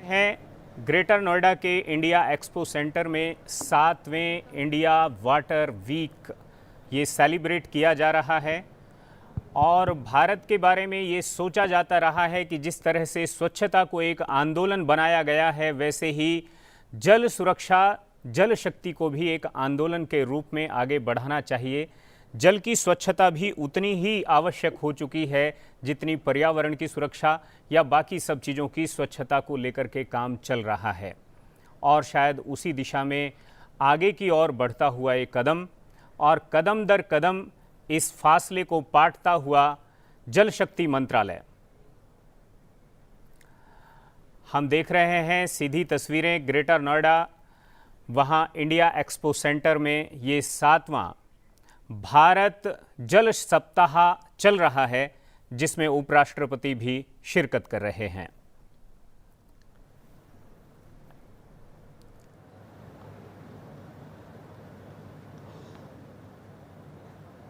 हैं ग्रेटर नोएडा के India expo centre में 7वें इंडिया वाटर वीक ये सेलिब्रेट किया जा रहा है और भारत के बारे में ये सोचा जाता रहा है कि जिस तरह से स्वच्छता को एक आंदोलन बनाया गया है, वैसे ही जल सुरक्षा, जल शक्ति को भी एक आंदोलन के रूप में आगे बढ़ाना चाहिए। जल की स्वच्छता भी उतनी ही आवश्यक हो चुकी है जितनी पर्यावरण की सुरक्षा या बाकी सब चीज़ों की स्वच्छता को लेकर के काम चल रहा है। और शायद उसी दिशा में आगे की ओर बढ़ता हुआ एक कदम और कदम दर कदम इस फासले को पाटता हुआ जल शक्ति मंत्रालय। हम देख रहे हैं सीधी तस्वीरें ग्रेटर नोएडा, वहां इंडिया एक्सपो सेंटर में ये 7वां भारत जल सप्ताह चल रहा है, जिसमें उपराष्ट्रपति भी शिरकत कर रहे हैं।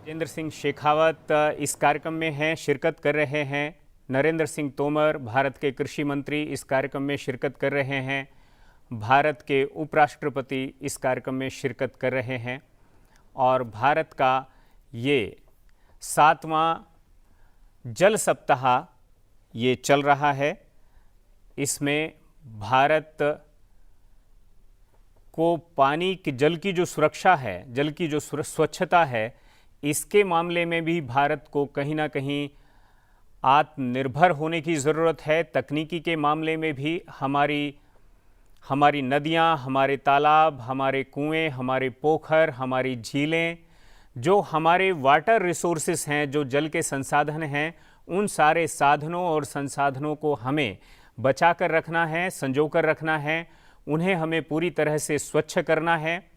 गजेंद्र सिंह शेखावत इस कार्यक्रम में हैं, शिरकत कर रहे हैं। नरेंद्र सिंह तोमर, भारत के कृषि मंत्री, इस कार्यक्रम में शिरकत कर रहे हैं। भारत के उपराष्ट्रपति इस कार्यक्रम में शिरकत कर रहे हैं और भारत का ये 7वां जल सप्ताह ये चल रहा है। इसमें भारत को पानी की, जल की जो सुरक्षा है, जल की जो स्वच्छता है, इसके मामले में भी भारत को कहीं ना कहीं आत्मनिर्भर होने की ज़रूरत है। तकनीकी के मामले में भी हमारी नदियाँ, हमारे तालाब, हमारे कुएं, हमारे पोखर, हमारी झीलें, जो हमारे वाटर रिसोर्सेस हैं, जो जल के संसाधन हैं, उन सारे साधनों और संसाधनों को हमें बचा कर रखना है, संजो कर रखना है। उन्हें हमें पूरी तरह से स्वच्छ करना है,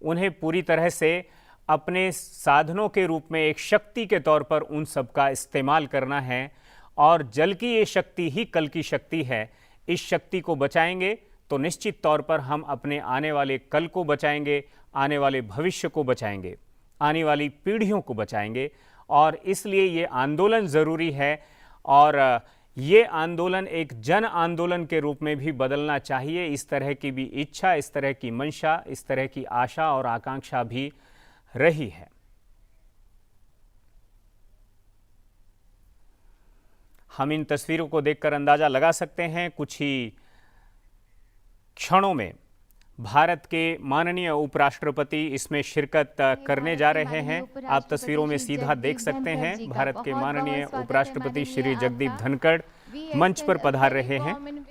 उन्हें पूरी तरह से अपने साधनों के रूप में एक शक्ति के तौर पर उन सब का इस्तेमाल करना है। और जल की ये शक्ति ही कल की शक्ति है। इस शक्ति को बचाएंगे तो निश्चित तौर पर हम अपने आने वाले कल को बचाएंगे, आने वाले भविष्य को बचाएंगे, आने वाली पीढ़ियों को बचाएंगे। और इसलिए ये आंदोलन ज़रूरी है और ये आंदोलन एक जन आंदोलन के रूप में भी बदलना चाहिए। इस तरह की भी इच्छा, इस तरह की मंशा, इस तरह की आशा और आकांक्षा भी रही है। हम इन तस्वीरों को देखकर अंदाजा लगा सकते हैं कुछ ही क्षणों में भारत के माननीय उपराष्ट्रपति इसमें शिरकत करने जा रहे हैं। आप तस्वीरों में सीधा देख सकते हैं भारत के माननीय उपराष्ट्रपति श्री जगदीप धनखड़ मंच पर पधार रहे हैं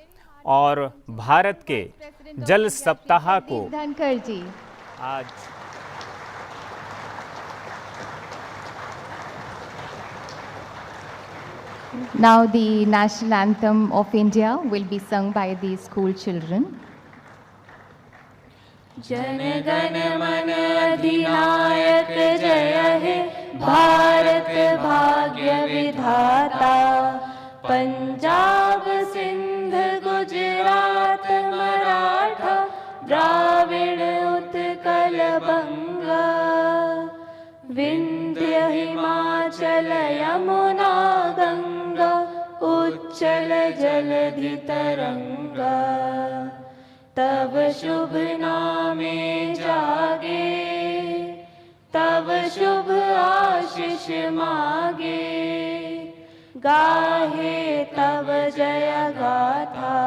और भारत के जल सप्ताह को आज Now the national anthem of India will be sung by the school children. Jana Gana मन अधिनायक जय हे भारत भाग्य विधाता। पंजाब सिंध गुजरात मराठा द्राविड़ उत्कल बंगा। विंध्य हिमाचल यमुना गंगा उच्चल जलधि तरंगा। तब शुभ नामे जागे, तब शुभ आशीष मागे। गाहे तब जय गाथा,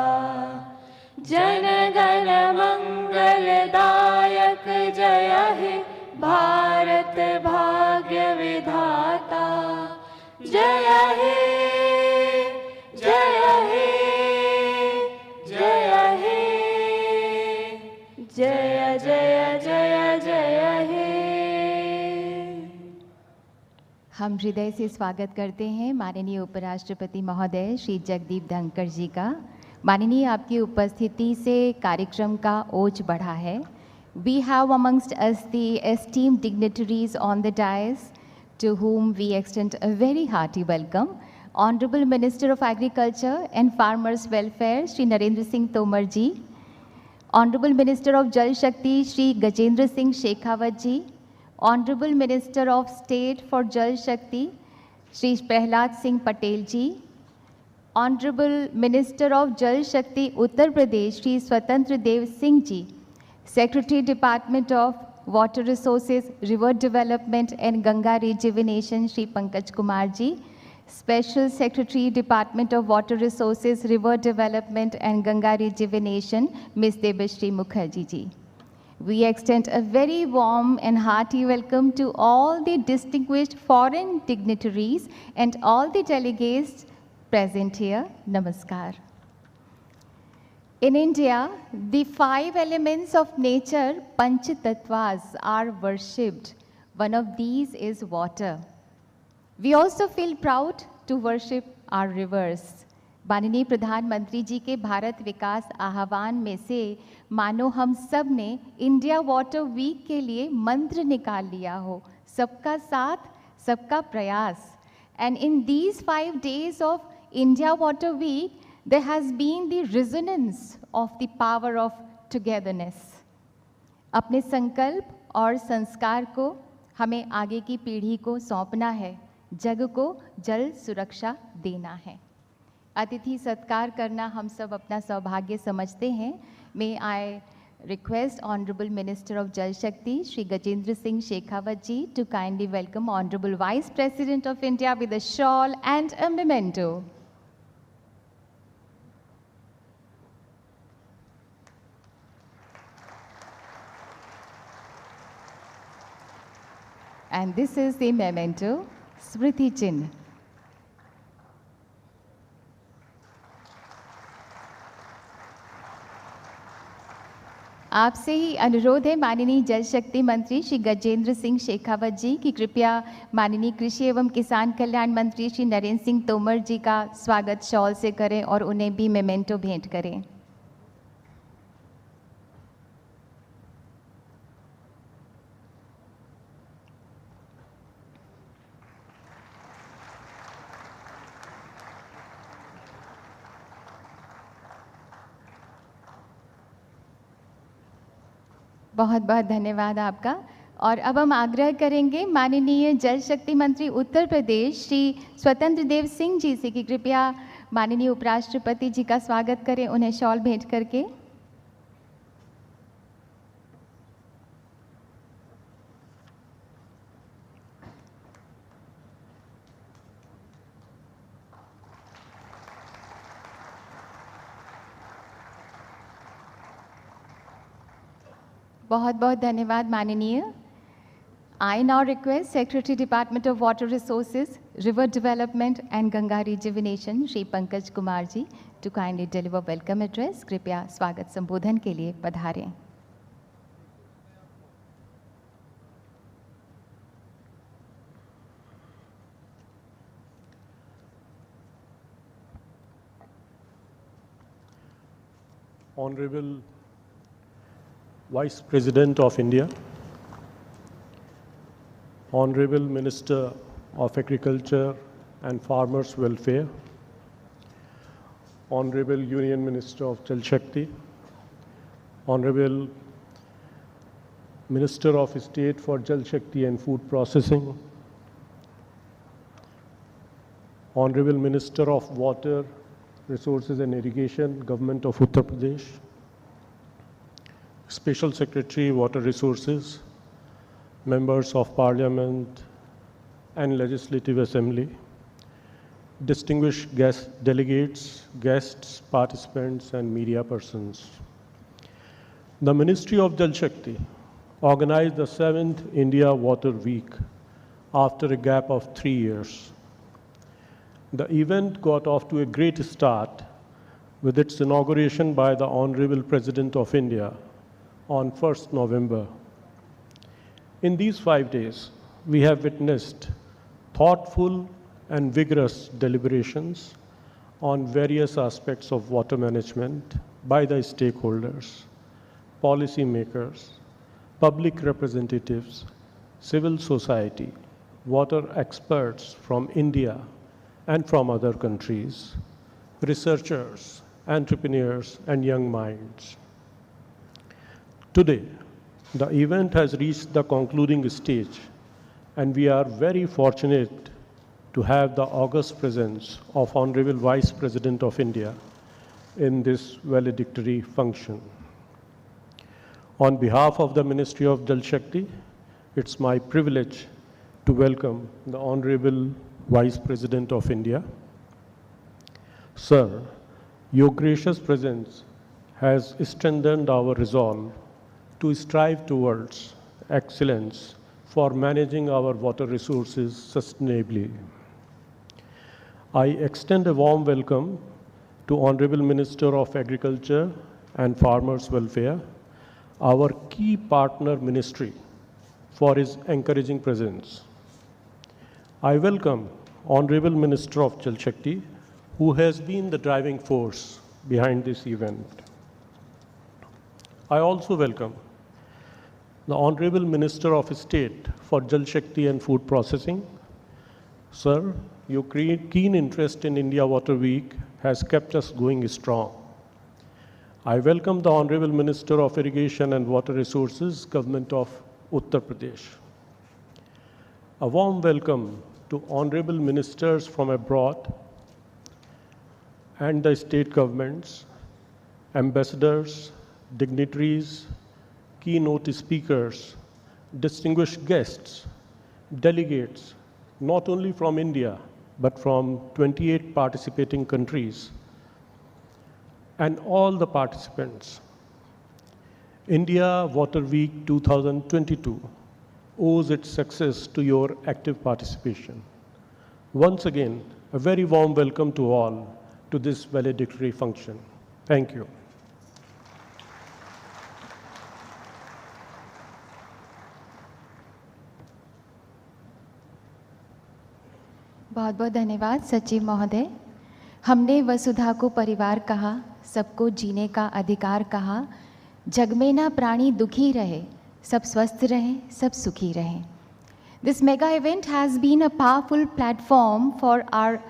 जन गण मंगलदायक जय हे भारत भाग्य विधाता। जय हे, जय हे, जय हे, जय जय जय जय हे। हम हृदय से स्वागत करते हैं माननीय उपराष्ट्रपति महोदय श्री जगदीप धनखड़ जी का। माननीय, आपकी उपस्थिति से कार्यक्रम का ओज बढ़ा है। We have amongst us the esteemed dignitaries on the dais, to whom we extend a very hearty welcome. Honorable Minister of Agriculture and Farmers Welfare, Shri Narendra Singh Tomar ji. Honorable Minister of Jal Shakti, Shri Gajendra Singh Shekhawat ji. Honorable Minister of State for Jal Shakti, Shri Prahlad Singh Patel ji. Honorable Minister of Jal Shakti Uttar Pradesh, Shri Swatantra Dev Singh Ji, Secretary Department of Water Resources, River Development and Ganga Rejuvenation, Shri Pankaj Kumar Ji, Special Secretary Department of Water Resources, River Development and Ganga Rejuvenation, Ms. Debashri Mukherjee Ji. We extend a very warm and hearty welcome to all the distinguished foreign dignitaries and all the delegates present here. Namaskar. In India, the 5 elements of nature, Panch Tattvas, are worshipped. One of these is water. We also feel proud to worship our rivers. माननीय प्रधानमंत्री जी के भारत विकास आह्वान में से मानो हम सब ने इंडिया वाटर वीक के लिए मंत्र निकाल लिया हो, सबका साथ सबका प्रयास. And in these 5 days of India Water Week, there has been the resonance of the power of togetherness. अपने संकल्प और संस्कार को हमें आगे की पीढ़ी को सौंपना है, जग को जल सुरक्षा देना है. अतिथि सत्कार करना हम सब अपना सौभाग्य समझते हैं. May I request Honorable Minister of Jal Shakti, Shri Gajendra Singh Shekhawat Ji, to kindly welcome Honorable Vice President of India with a shawl and a memento. And this is the memento, Smriti Chinh. आपसे ही अनुरोध है माननीय जल शक्ति मंत्री श्री गजेंद्र सिंह शेखावत जी की कृपया माननीय कृषि एवं किसान कल्याण मंत्री श्री नरेंद्र सिंह तोमर जी का स्वागत शॉल से करें और उन्हें भी मेमेंटो भेंट करें. बहुत बहुत धन्यवाद आपका. और अब हम आग्रह करेंगे माननीय जल शक्ति मंत्री उत्तर प्रदेश श्री स्वतंत्र देव सिंह जी से कि कृपया माननीय उपराष्ट्रपति जी का स्वागत करें उन्हें शॉल भेंट करके. बहुत बहुत धन्यवाद माननीय. I now request Secretary Department of Water Resources, River Development and Ganga Rejuvenation, Shri Pankaj Kumar Ji, to kindly deliver welcome address. कृपया स्वागत संबोधन के लिए पधारें. Honorable Vice President of India, Honorable Minister of Agriculture and Farmers Welfare, Honorable Union Minister of Jal Shakti, Honorable Minister of State for Jal Shakti and Food Processing, Honorable Minister of Water Resources and Irrigation, Government of Uttar Pradesh, Special Secretary, Water Resources, Members of Parliament and Legislative Assembly, distinguished guest delegates, guests, participants, and media persons. The Ministry of Jal Shakti organized the 7th India Water Week after a gap of 3 years. The event got off to a great start with its inauguration by the Honorable President of India on 1st November. In these 5 days, we have witnessed thoughtful and vigorous deliberations on various aspects of water management by the stakeholders, policy makers, public representatives, civil society, water experts from India and from other countries, researchers, entrepreneurs, and young minds. Today, the event has reached the concluding stage, and we are very fortunate to have the august presence of Honorable Vice President of India in this valedictory function. On behalf of the Ministry of Jal Shakti, it's my privilege to welcome the Honorable Vice President of India. Sir, your gracious presence has strengthened our resolve to strive towards excellence for managing our water resources sustainably. I extend a warm welcome to Honorable Minister of Agriculture and Farmers Welfare, our key partner ministry, for his encouraging presence. I welcome Honorable Minister of Jal Shakti, who has been the driving force behind this event. I also welcome the Honorable Minister of State for Jal Shakti and Food Processing. Sir, your keen interest in India Water Week has kept us going strong. I welcome the Honorable Minister of Irrigation and Water Resources, Government of Uttar Pradesh. A warm welcome to Honorable Ministers from abroad and the state governments, ambassadors, dignitaries, keynote speakers, distinguished guests, delegates, not only from India, but from 28 participating countries, and all the participants. India Water Week 2022 owes its success to your active participation. Once again, a very warm welcome to all to this valedictory function. Thank you. बहुत बहुत धन्यवाद सचिव महोदय। हमने वसुधा को परिवार कहा, सबको जीने का अधिकार कहा, जग में ना प्राणी दुखी रहे, सब स्वस्थ रहें, सब सुखी रहें। This mega event has been a powerful platform for our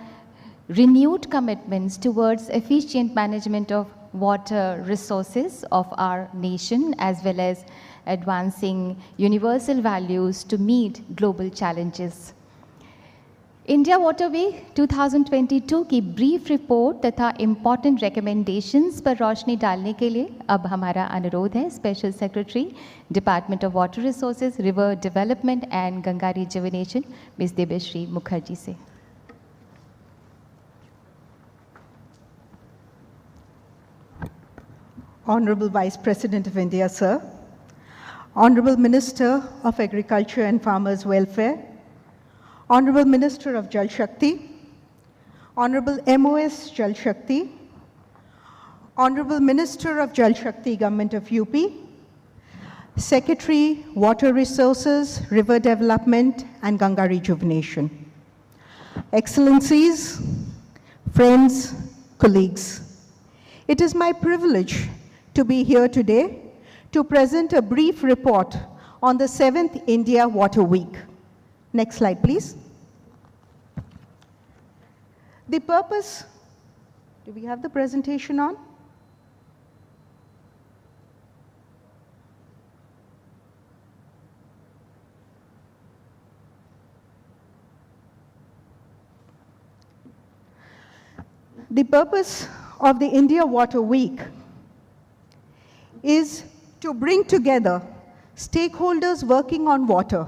renewed commitments towards efficient management of water resources of our nation, as well as advancing universal values to meet global challenges. India water week 2022 की brief report तथा important recommendations पर रोशनी डालने के लिए अब हमारा अनुरोध है special secretary department of water resources, river development and Ganga rejuvenation miss Debashree Mukherjee से। Honorable Vice President of India, sir, Honorable Minister of Agriculture and Farmers Welfare, Honorable Minister of Jal Shakti, Honorable MOS Jal Shakti, Honorable Minister of Jal Shakti, Government of UP, Secretary, Water Resources, River Development and Ganga Rejuvenation. Excellencies, friends, colleagues, it is my privilege to be here today to present a brief report on the 7th India Water Week. Next slide, please. The purpose, do we have the presentation on? The purpose of the India Water Week is to bring together stakeholders working on water,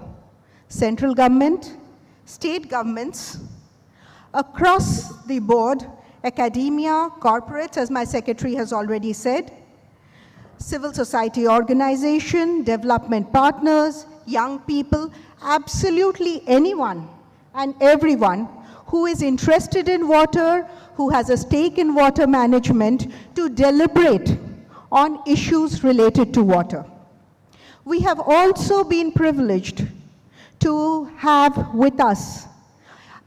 central government, state governments, across the board, academia, corporates, as my secretary has already said, civil society organization, development partners, young people, absolutely anyone and everyone who is interested in water, who has a stake in water management, to deliberate on issues related to water. We have also been privileged to have with us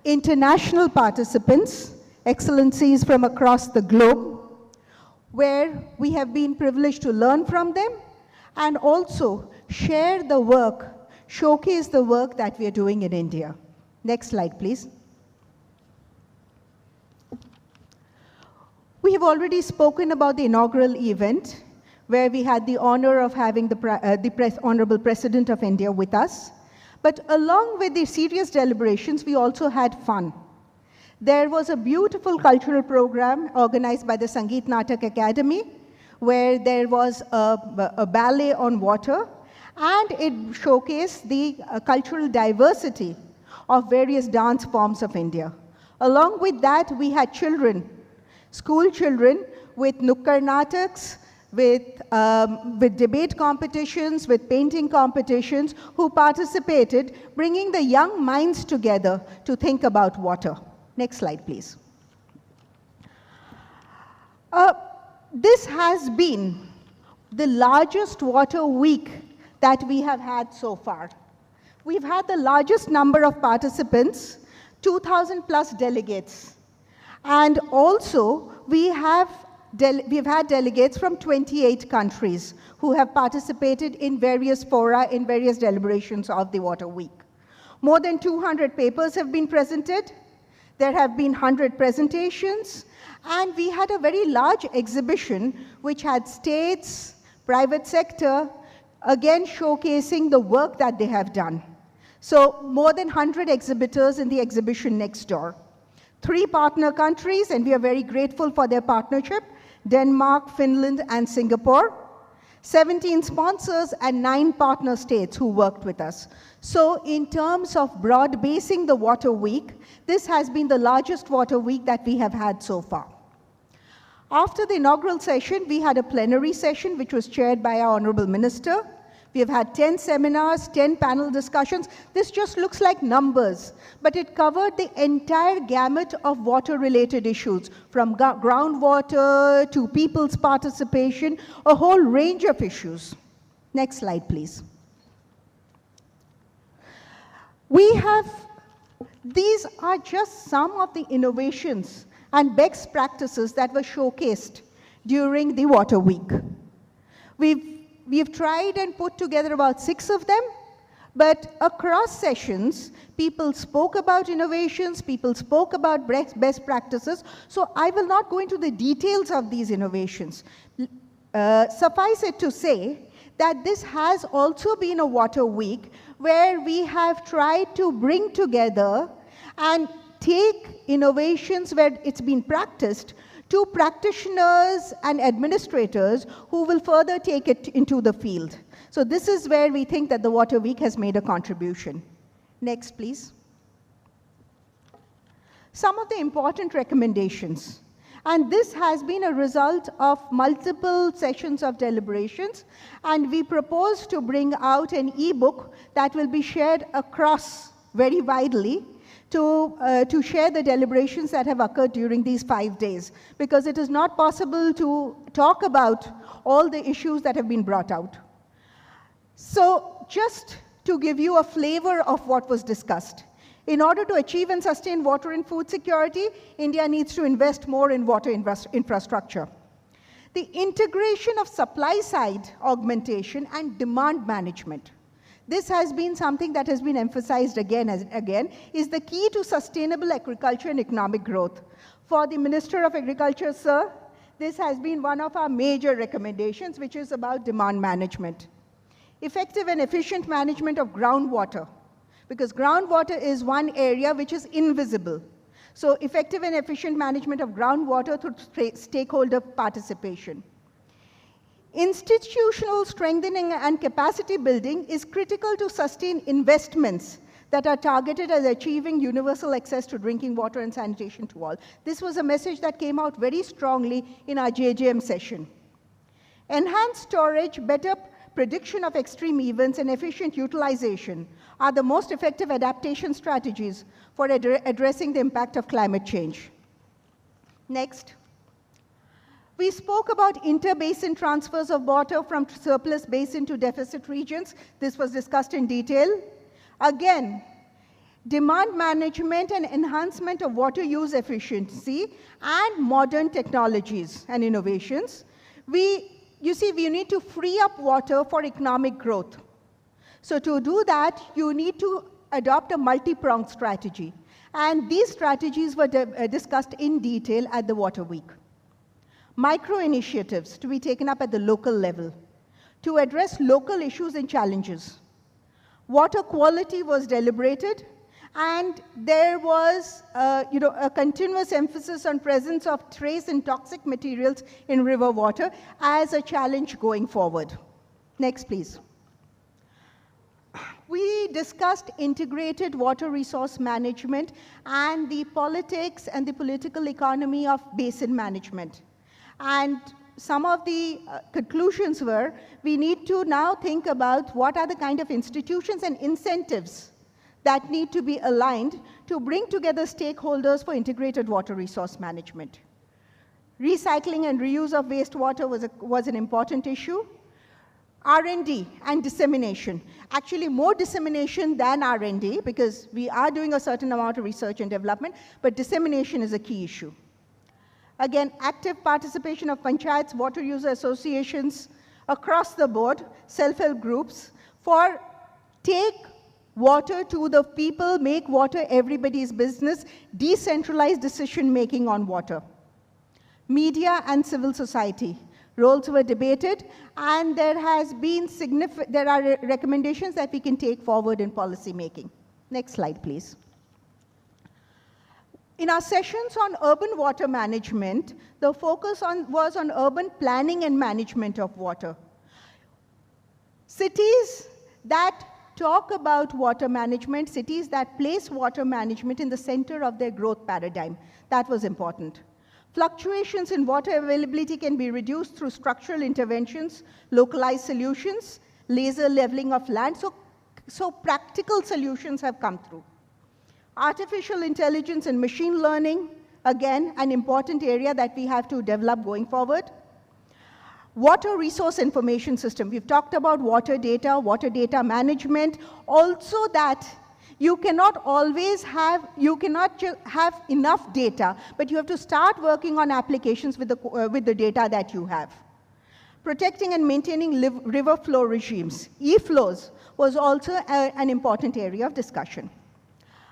international participants, excellencies from across the globe, where we have been privileged to learn from them and also share the work, showcase the work that we are doing in India. Next slide, please. We have already spoken about the inaugural event, where we had the honor of having the Honorable President of India with us. But along with the serious deliberations, we also had fun. There was a beautiful cultural program organized by the Sangeet Natak Academy, where there was a ballet on water, and it showcased the cultural diversity of various dance forms of India. Along with that, we had children, school children, with Nukkar Nataks, with debate competitions, with painting competitions, who participated, bringing the young minds together to think about water. Next slide, please. This has been the largest water week that we have had so far. We've had the largest number of participants, 2,000 plus delegates. And also, we've had delegates from 28 countries who have participated in various fora, in various deliberations of the Water Week. More than 200 papers have been presented. There have been 100 presentations, and we had a very large exhibition which had states, private sector, again showcasing the work that they have done. So more than 100 exhibitors in the exhibition next door. 3 partner countries, and we are very grateful for their partnership: Denmark, Finland, and Singapore. 17 sponsors and 9 partner states who worked with us. So in terms of broad basing the Water Week, this has been the largest Water Week that we have had so far. After the inaugural session, we had a plenary session which was chaired by our Honorable Minister. We have had 10 seminars, 10 panel discussions. This just looks like numbers, but it covered the entire gamut of water-related issues, from groundwater to people's participation, a whole range of issues. Next slide, please. These are just some of the innovations and best practices that were showcased during the Water Week. We've tried and put together about 6 of them, but across sessions, people spoke about innovations, people spoke about best practices, so I will not go into the details of these innovations. Suffice it to say that this has also been a Water Week where we have tried to bring together and take innovations where it's been practiced to practitioners and administrators who will further take it into the field. So this is where we think that the Water Week has made a contribution. Next, please. Some of the important recommendations. And this has been a result of multiple sessions of deliberations, and we propose to bring out an e-book that will be shared across very widely to share the deliberations that have occurred during these 5 days, because it is not possible to talk about all the issues that have been brought out. So just to give you a flavor of what was discussed, in order to achieve and sustain water and food security, India needs to invest more in water infrastructure. The integration of supply side augmentation and demand management. This has been something that has been emphasized again and again, is the key to sustainable agriculture and economic growth. For the Minister of Agriculture, sir, this has been one of our major recommendations, which is about demand management. Effective and efficient management of groundwater, because groundwater is one area which is invisible. So effective and efficient management of groundwater through stakeholder participation. Institutional strengthening and capacity building is critical to sustain investments that are targeted at achieving universal access to drinking water and sanitation to all. This was a message that came out very strongly in our JJM session. Enhanced storage, better prediction of extreme events, and efficient utilization are the most effective adaptation strategies for addressing the impact of climate change. Next. We spoke about interbasin transfers of water from surplus basin to deficit regions. This was discussed in detail. Again, demand management and enhancement of water use efficiency and modern technologies and innovations. You see, we need to free up water for economic growth. So to do that, you need to adopt a multi-pronged strategy. And these strategies were discussed in detail at the Water Week. Micro-initiatives to be taken up at the local level to address local issues and challenges. Water quality was deliberated, and there was a continuous emphasis on presence of trace and toxic materials in river water as a challenge going forward. Next, please. We discussed integrated water resource management and the politics and the political economy of basin management. And some of the conclusions were, we need to now think about what are the kind of institutions and incentives that need to be aligned to bring together stakeholders for integrated water resource management. Recycling and reuse of wastewater was an important issue. R&D and dissemination. Actually, more dissemination than R&D, because we are doing a certain amount of research and development, but dissemination is a key issue. Again, active participation of panchayats, water user associations across the board, self-help groups, for take water to the people, make water everybody's business, decentralized decision-making on water. Media and civil society. Roles were debated, and there are recommendations that we can take forward in policy making. Next slide, please. In our sessions on urban water management, the focus was on urban planning and management of water. Cities that talk about water management, cities that place water management in the center of their growth paradigm, that was important. Fluctuations in water availability can be reduced through structural interventions, localized solutions, laser leveling of land, so practical solutions have come through. Artificial intelligence and machine learning, again, an important area that we have to develop going forward. Water resource information system. We've talked about water data management, also that you cannot always have, have enough data, but you have to start working on applications with the data that you have. Protecting and maintaining river flow regimes. E-flows was also an important area of discussion.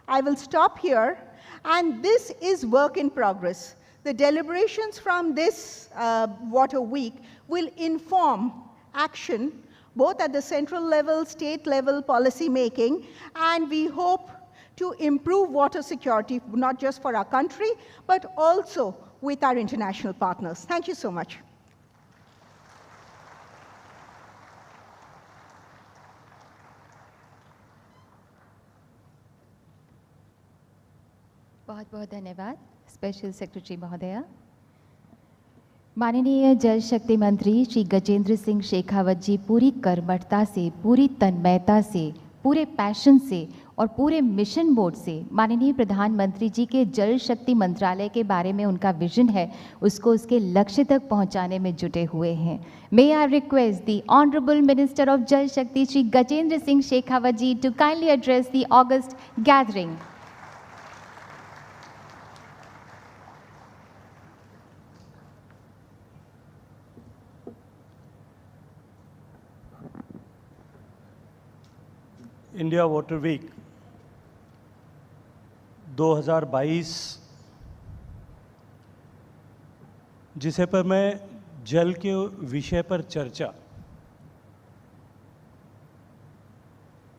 I will stop here, and this is work in progress. The deliberations from this Water Week will inform action both at the central level, state level policy making, and we hope to improve water security, not just for our country, but also with our international partners. Thank you so much. बहुत बहुत धन्यवाद special secretary महोदया। माननीय जल शक्ति मंत्री श्री गजेंद्र सिंह शेखावत जी पूरी कर्मठता से, पूरी तन्मयता से, पूरे पैशन से और पूरे मिशन मोड से माननीय प्रधानमंत्री जी के जल शक्ति मंत्रालय के बारे में उनका विजन है, उसको उसके लक्ष्य तक पहुंचाने में जुटे हुए हैं। May I request the honourable minister of Jal Shakti Shri Gajendra Singh Shekhawat ji to kindly address the august gathering. India water week 2022, जिसे पर मैं जल के विषय पर चर्चा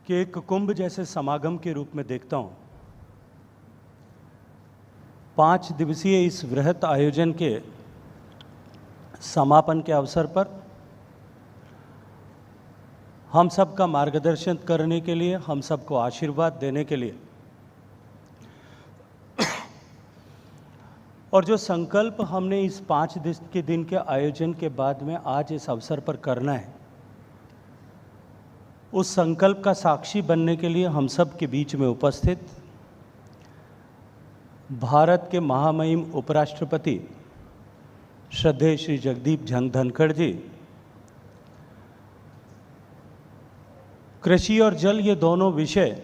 के एक कुंभ जैसे समागम के रूप में देखता हूं। 5 दिवसीय इस वृहत आयोजन के समापन के अवसर पर हम सबका मार्गदर्शन करने के लिए, हम सबको आशीर्वाद देने के लिए और जो संकल्प हमने इस 5 दिन के आयोजन के बाद में आज इस अवसर पर करना है, उस संकल्प का साक्षी बनने के लिए हम सब के बीच में उपस्थित भारत के महामहिम उपराष्ट्रपति श्रद्धेय श्री जगदीप धनखड़ जी, कृषि और जल ये दोनों विषय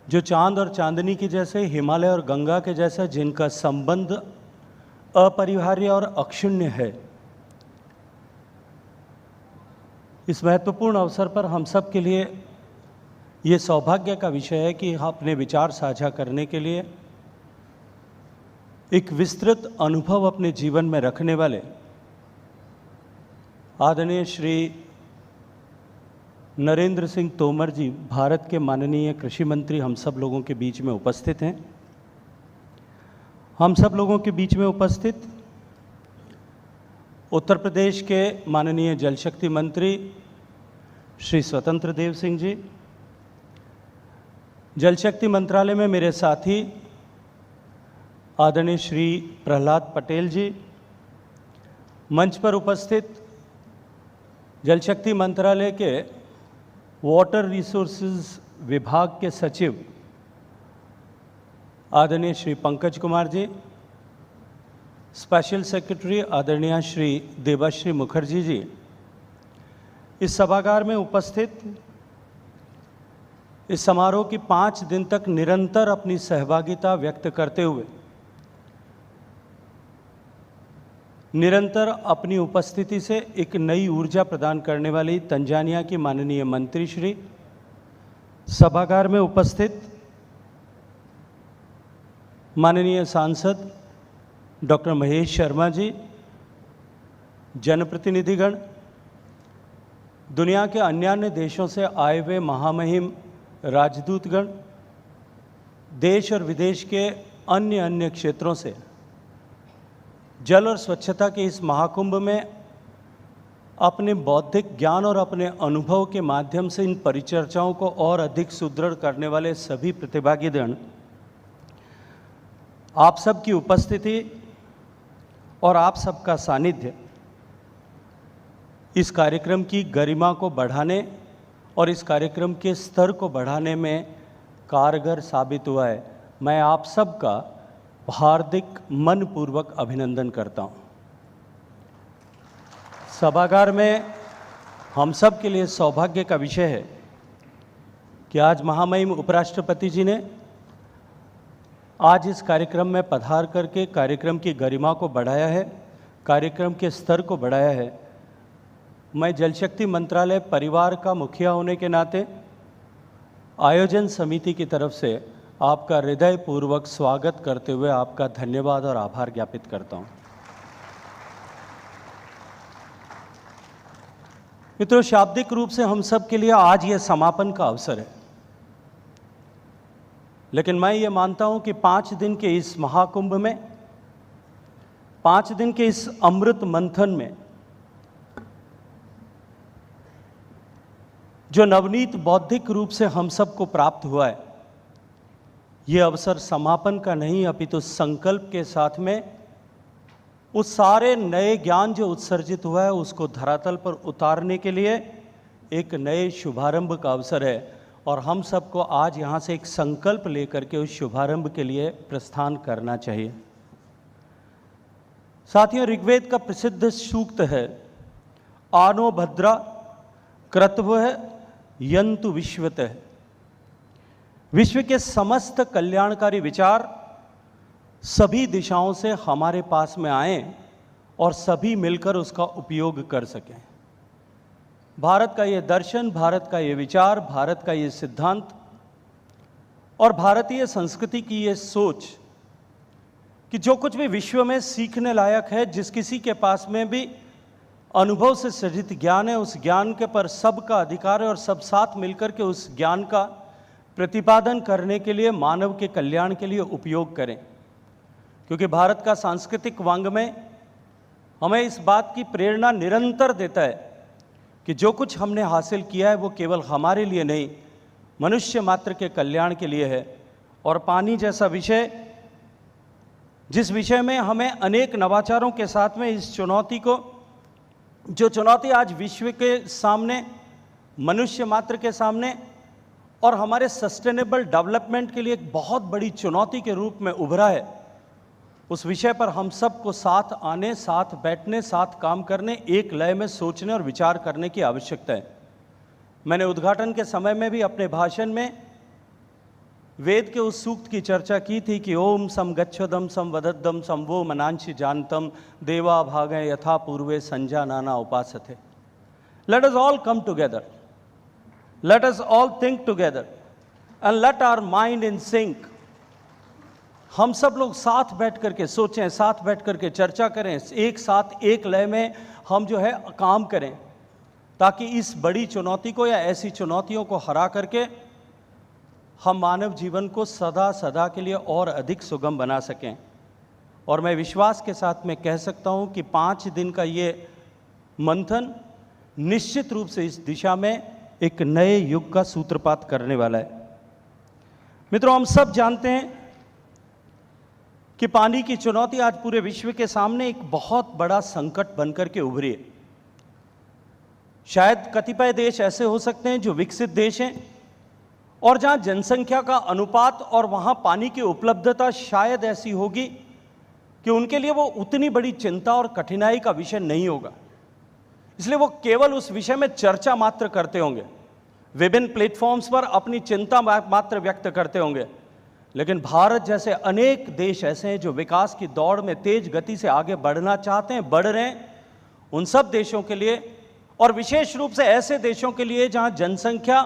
जो चांद और चांदनी के जैसे, हिमालय और गंगा के जैसा, जिनका संबंध अपरिहार्य और अक्षुण्य है, इस महत्वपूर्ण अवसर पर हम सब के लिए ये सौभाग्य का विषय है कि अपने विचार साझा करने के लिए एक विस्तृत अनुभव अपने जीवन में रखने वाले आदरणीय श्री नरेंद्र सिंह तोमर जी, भारत के माननीय कृषि मंत्री, हम सब लोगों के बीच में उपस्थित हैं। हम सब लोगों के बीच में उपस्थित उत्तर प्रदेश के माननीय जल शक्ति मंत्री श्री स्वतंत्र देव सिंह जी, जल शक्ति मंत्रालय में मेरे साथी आदरणीय श्री प्रहलाद पटेल जी, मंच पर उपस्थित जल शक्ति मंत्रालय के वाटर रिसोर्सेज विभाग के सचिव आदरणीय श्री पंकज कुमार जी, स्पेशल सेक्रेटरी आदरणीय श्री देवाश्री मुखर्जी जी, इस सभागार में उपस्थित इस समारोह की 5 दिन तक निरंतर अपनी सहभागिता व्यक्त करते हुए निरंतर अपनी उपस्थिति से एक नई ऊर्जा प्रदान करने वाली तंजानिया की माननीय मंत्री श्री, सभागार में उपस्थित माननीय सांसद डॉक्टर महेश शर्मा जी, जनप्रतिनिधिगण, दुनिया के अन्य देशों से आए हुए महामहिम राजदूतगण, देश और विदेश के अन्य क्षेत्रों से जल और स्वच्छता के इस महाकुंभ में अपने बौद्धिक ज्ञान और अपने अनुभव के माध्यम से इन परिचर्चाओं को और अधिक सुदृढ़ करने वाले सभी प्रतिभागीगण, आप सबकी उपस्थिति और आप सबका सानिध्य इस कार्यक्रम की गरिमा को बढ़ाने और इस कार्यक्रम के स्तर को बढ़ाने में कारगर साबित हुआ है। मैं आप सबका हार्दिक मनपूर्वक अभिनंदन करता हूं। सभागार में हम सब के लिए सौभाग्य का विषय है कि आज महामहिम उपराष्ट्रपति जी ने आज इस कार्यक्रम में पधार करके कार्यक्रम की गरिमा को बढ़ाया है, कार्यक्रम के स्तर को बढ़ाया है। मैं जल शक्ति मंत्रालय परिवार का मुखिया होने के नाते आयोजन समिति की तरफ से आपका हृदयपूर्वक स्वागत करते हुए आपका धन्यवाद और आभार ज्ञापित करता हूं। मित्रों, शाब्दिक रूप से हम सब के लिए आज यह समापन का अवसर है, लेकिन मैं ये मानता हूं कि 5 दिन के इस महाकुंभ में, 5 दिन के इस अमृत मंथन में जो नवनीत बौद्धिक रूप से हम सबको प्राप्त हुआ है, ये अवसर समापन का नहीं अपितु संकल्प के साथ में उस सारे नए ज्ञान जो उत्सर्जित हुआ है उसको धरातल पर उतारने के लिए एक नए शुभारंभ का अवसर है। और हम सबको आज यहाँ से एक संकल्प लेकर के उस शुभारंभ के लिए प्रस्थान करना चाहिए। साथियों, ऋग्वेद का प्रसिद्ध सूक्त है, आनो भद्रा क्रतवः यन्तु विश्वतः। विश्व के समस्त कल्याणकारी विचार सभी दिशाओं से हमारे पास में आए और सभी मिलकर उसका उपयोग कर सकें। भारत का ये दर्शन, भारत का ये विचार, भारत का ये सिद्धांत और भारतीय संस्कृति की ये सोच कि जो कुछ भी विश्व में सीखने लायक है, जिस किसी के पास में भी अनुभव से सृजित ज्ञान है, उस ज्ञान के पर सबका अधिकार है और सब साथ मिलकर के उस ज्ञान का प्रतिपादन करने के लिए, मानव के कल्याण के लिए उपयोग करें। क्योंकि भारत का सांस्कृतिक वांग्मय हमें इस बात की प्रेरणा निरंतर देता है कि जो कुछ हमने हासिल किया है वो केवल हमारे लिए नहीं, मनुष्य मात्र के कल्याण के लिए है। और पानी जैसा विषय, जिस विषय में हमें अनेक नवाचारों के साथ में इस चुनौती को, जो चुनौती आज विश्व के सामने, मनुष्य मात्र के सामने और हमारे सस्टेनेबल डेवलपमेंट के लिए एक बहुत बड़ी चुनौती के रूप में उभरा है, उस विषय पर हम सबको साथ आने, साथ बैठने, साथ काम करने, एक लय में सोचने और विचार करने की आवश्यकता है। मैंने उद्घाटन के समय में भी अपने भाषण में वेद के उस सूक्त की चर्चा की थी कि ओम सम गच्छदम सम वदद्दम सम वो मनांशि जानतम देवा भागे यथा पूर्वे संजा नाना उपासते। Let us all come together, let us all think together and let our mind in sync. हम सब लोग साथ बैठ करके सोचें, साथ बैठ करके चर्चा करें, एक साथ एक लय में हम जो है काम करें, ताकि इस बड़ी चुनौती को या ऐसी चुनौतियों को हरा करके हम मानव जीवन को सदा सदा के लिए और अधिक सुगम बना सकें। और मैं विश्वास के साथ में कह सकता हूं कि 5 दिन का ये मंथन निश्चित रूप से इस दिशा में एक नए युग का सूत्रपात करने वाला है। मित्रों, हम सब जानते हैं कि पानी की चुनौती आज पूरे विश्व के सामने एक बहुत बड़ा संकट बनकर के उभरी है। शायद कतिपय देश ऐसे हो सकते हैं जो विकसित देश हैं और जहां जनसंख्या का अनुपात और वहां पानी की उपलब्धता शायद ऐसी होगी कि उनके लिए वो उतनी बड़ी चिंता और कठिनाई का विषय नहीं होगा, इसलिए वो केवल उस विषय में चर्चा मात्र करते होंगे, विभिन्न प्लेटफॉर्म्स पर अपनी चिंता मात्र व्यक्त करते होंगे। लेकिन भारत जैसे अनेक देश ऐसे हैं जो विकास की दौड़ में तेज गति से आगे बढ़ना चाहते हैं, बढ़ रहे हैं। उन सब देशों के लिए और विशेष रूप से ऐसे देशों के लिए जहां जनसंख्या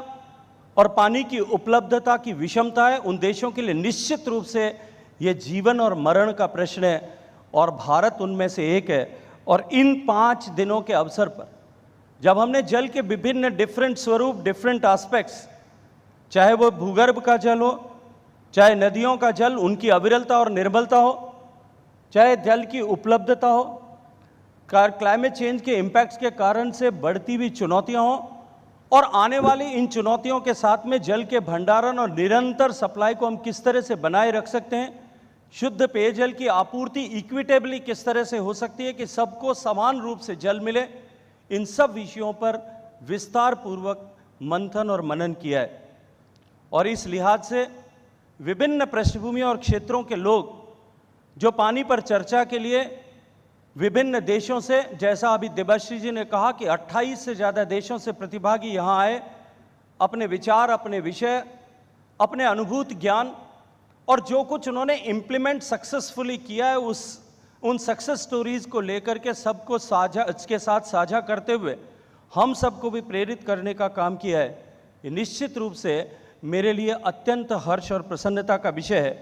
और पानी की उपलब्धता की विषमता है, उन देशों के लिए निश्चित रूप से यह जीवन और मरण का प्रश्न है और भारत उनमें से एक है। और इन 5 दिनों के अवसर पर जब हमने जल के विभिन्न डिफरेंट स्वरूप, डिफरेंट एस्पेक्ट्स, चाहे वो भूगर्भ का जल हो, चाहे नदियों का जल, उनकी अविरलता और निर्मलता हो, चाहे जल की उपलब्धता हो, क्लाइमेट चेंज के इम्पैक्ट्स के कारण से बढ़ती हुई चुनौतियां हो और आने वाली इन चुनौतियों के साथ में जल के भंडारण और निरंतर सप्लाई को हम किस तरह से बनाए रख सकते हैं, शुद्ध पेयजल की आपूर्ति इक्विटेबली किस तरह से हो सकती है कि सबको समान रूप से जल मिले, इन सब विषयों पर विस्तार पूर्वक मंथन और मनन किया है। और इस लिहाज से विभिन्न पृष्ठभूमि और क्षेत्रों के लोग जो पानी पर चर्चा के लिए विभिन्न देशों से, जैसा अभी देबश्री जी ने कहा कि 28 से ज़्यादा देशों से प्रतिभागी यहाँ आए, अपने विचार, अपने विषय, अपने अनुभूत ज्ञान और जो कुछ उन्होंने इम्प्लीमेंट सक्सेसफुली किया है उन सक्सेस स्टोरीज को लेकर के सबको साझा, इसके साथ साझा करते हुए हम सबको भी प्रेरित करने का काम किया है। ये निश्चित रूप से मेरे लिए अत्यंत हर्ष और प्रसन्नता का विषय है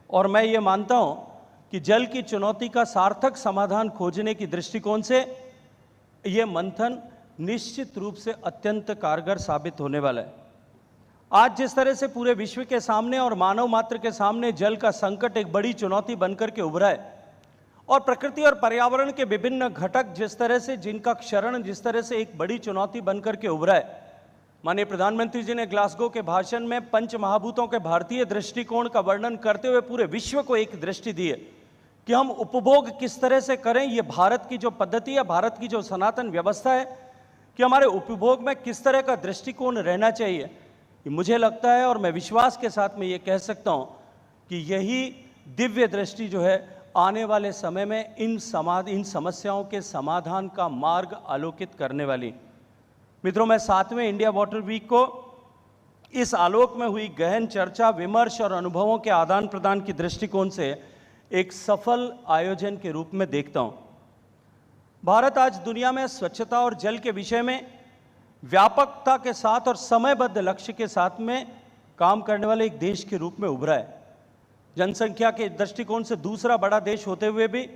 और मैं ये मानता हूँ कि जल की चुनौती का सार्थक समाधान खोजने की दृष्टिकोण से ये मंथन निश्चित रूप से अत्यंत कारगर साबित होने वाला है। आज जिस तरह से पूरे विश्व के सामने और मानव मात्र के सामने जल का संकट एक बड़ी चुनौती बनकर के उभरा है और प्रकृति और पर्यावरण के विभिन्न घटक जिस तरह से, जिनका क्षरण जिस तरह से एक बड़ी चुनौती बनकर के उभरा है। माननीय प्रधानमंत्री जी ने ग्लासगो के भाषण में पंच महाभूतों के भारतीय दृष्टिकोण का वर्णन करते हुए पूरे विश्व को एक दृष्टि दी है कि हम उपभोग किस तरह से करें। ये भारत की जो पद्धति है, भारत की जो सनातन व्यवस्था है कि हमारे उपभोग में किस तरह का दृष्टिकोण रहना चाहिए। मुझे लगता है और मैं विश्वास के साथ में ये कह सकता हूँ कि यही दिव्य दृष्टि जो है आने वाले समय में इन समस्याओं के समाधान का मार्ग आलोकित करने वाली। मित्रों, मैं 7वें इंडिया वाटर वीक को इस आलोक में हुई गहन चर्चा, विमर्श और अनुभवों के आदान प्रदान की दृष्टिकोण से एक सफल आयोजन के रूप में देखता हूं। भारत आज दुनिया में स्वच्छता और जल के विषय में व्यापकता के साथ और समयबद्ध लक्ष्य के साथ में काम करने वाले एक देश के रूप में उभरा है। जनसंख्या के दृष्टिकोण से दूसरा बड़ा देश होते हुए भी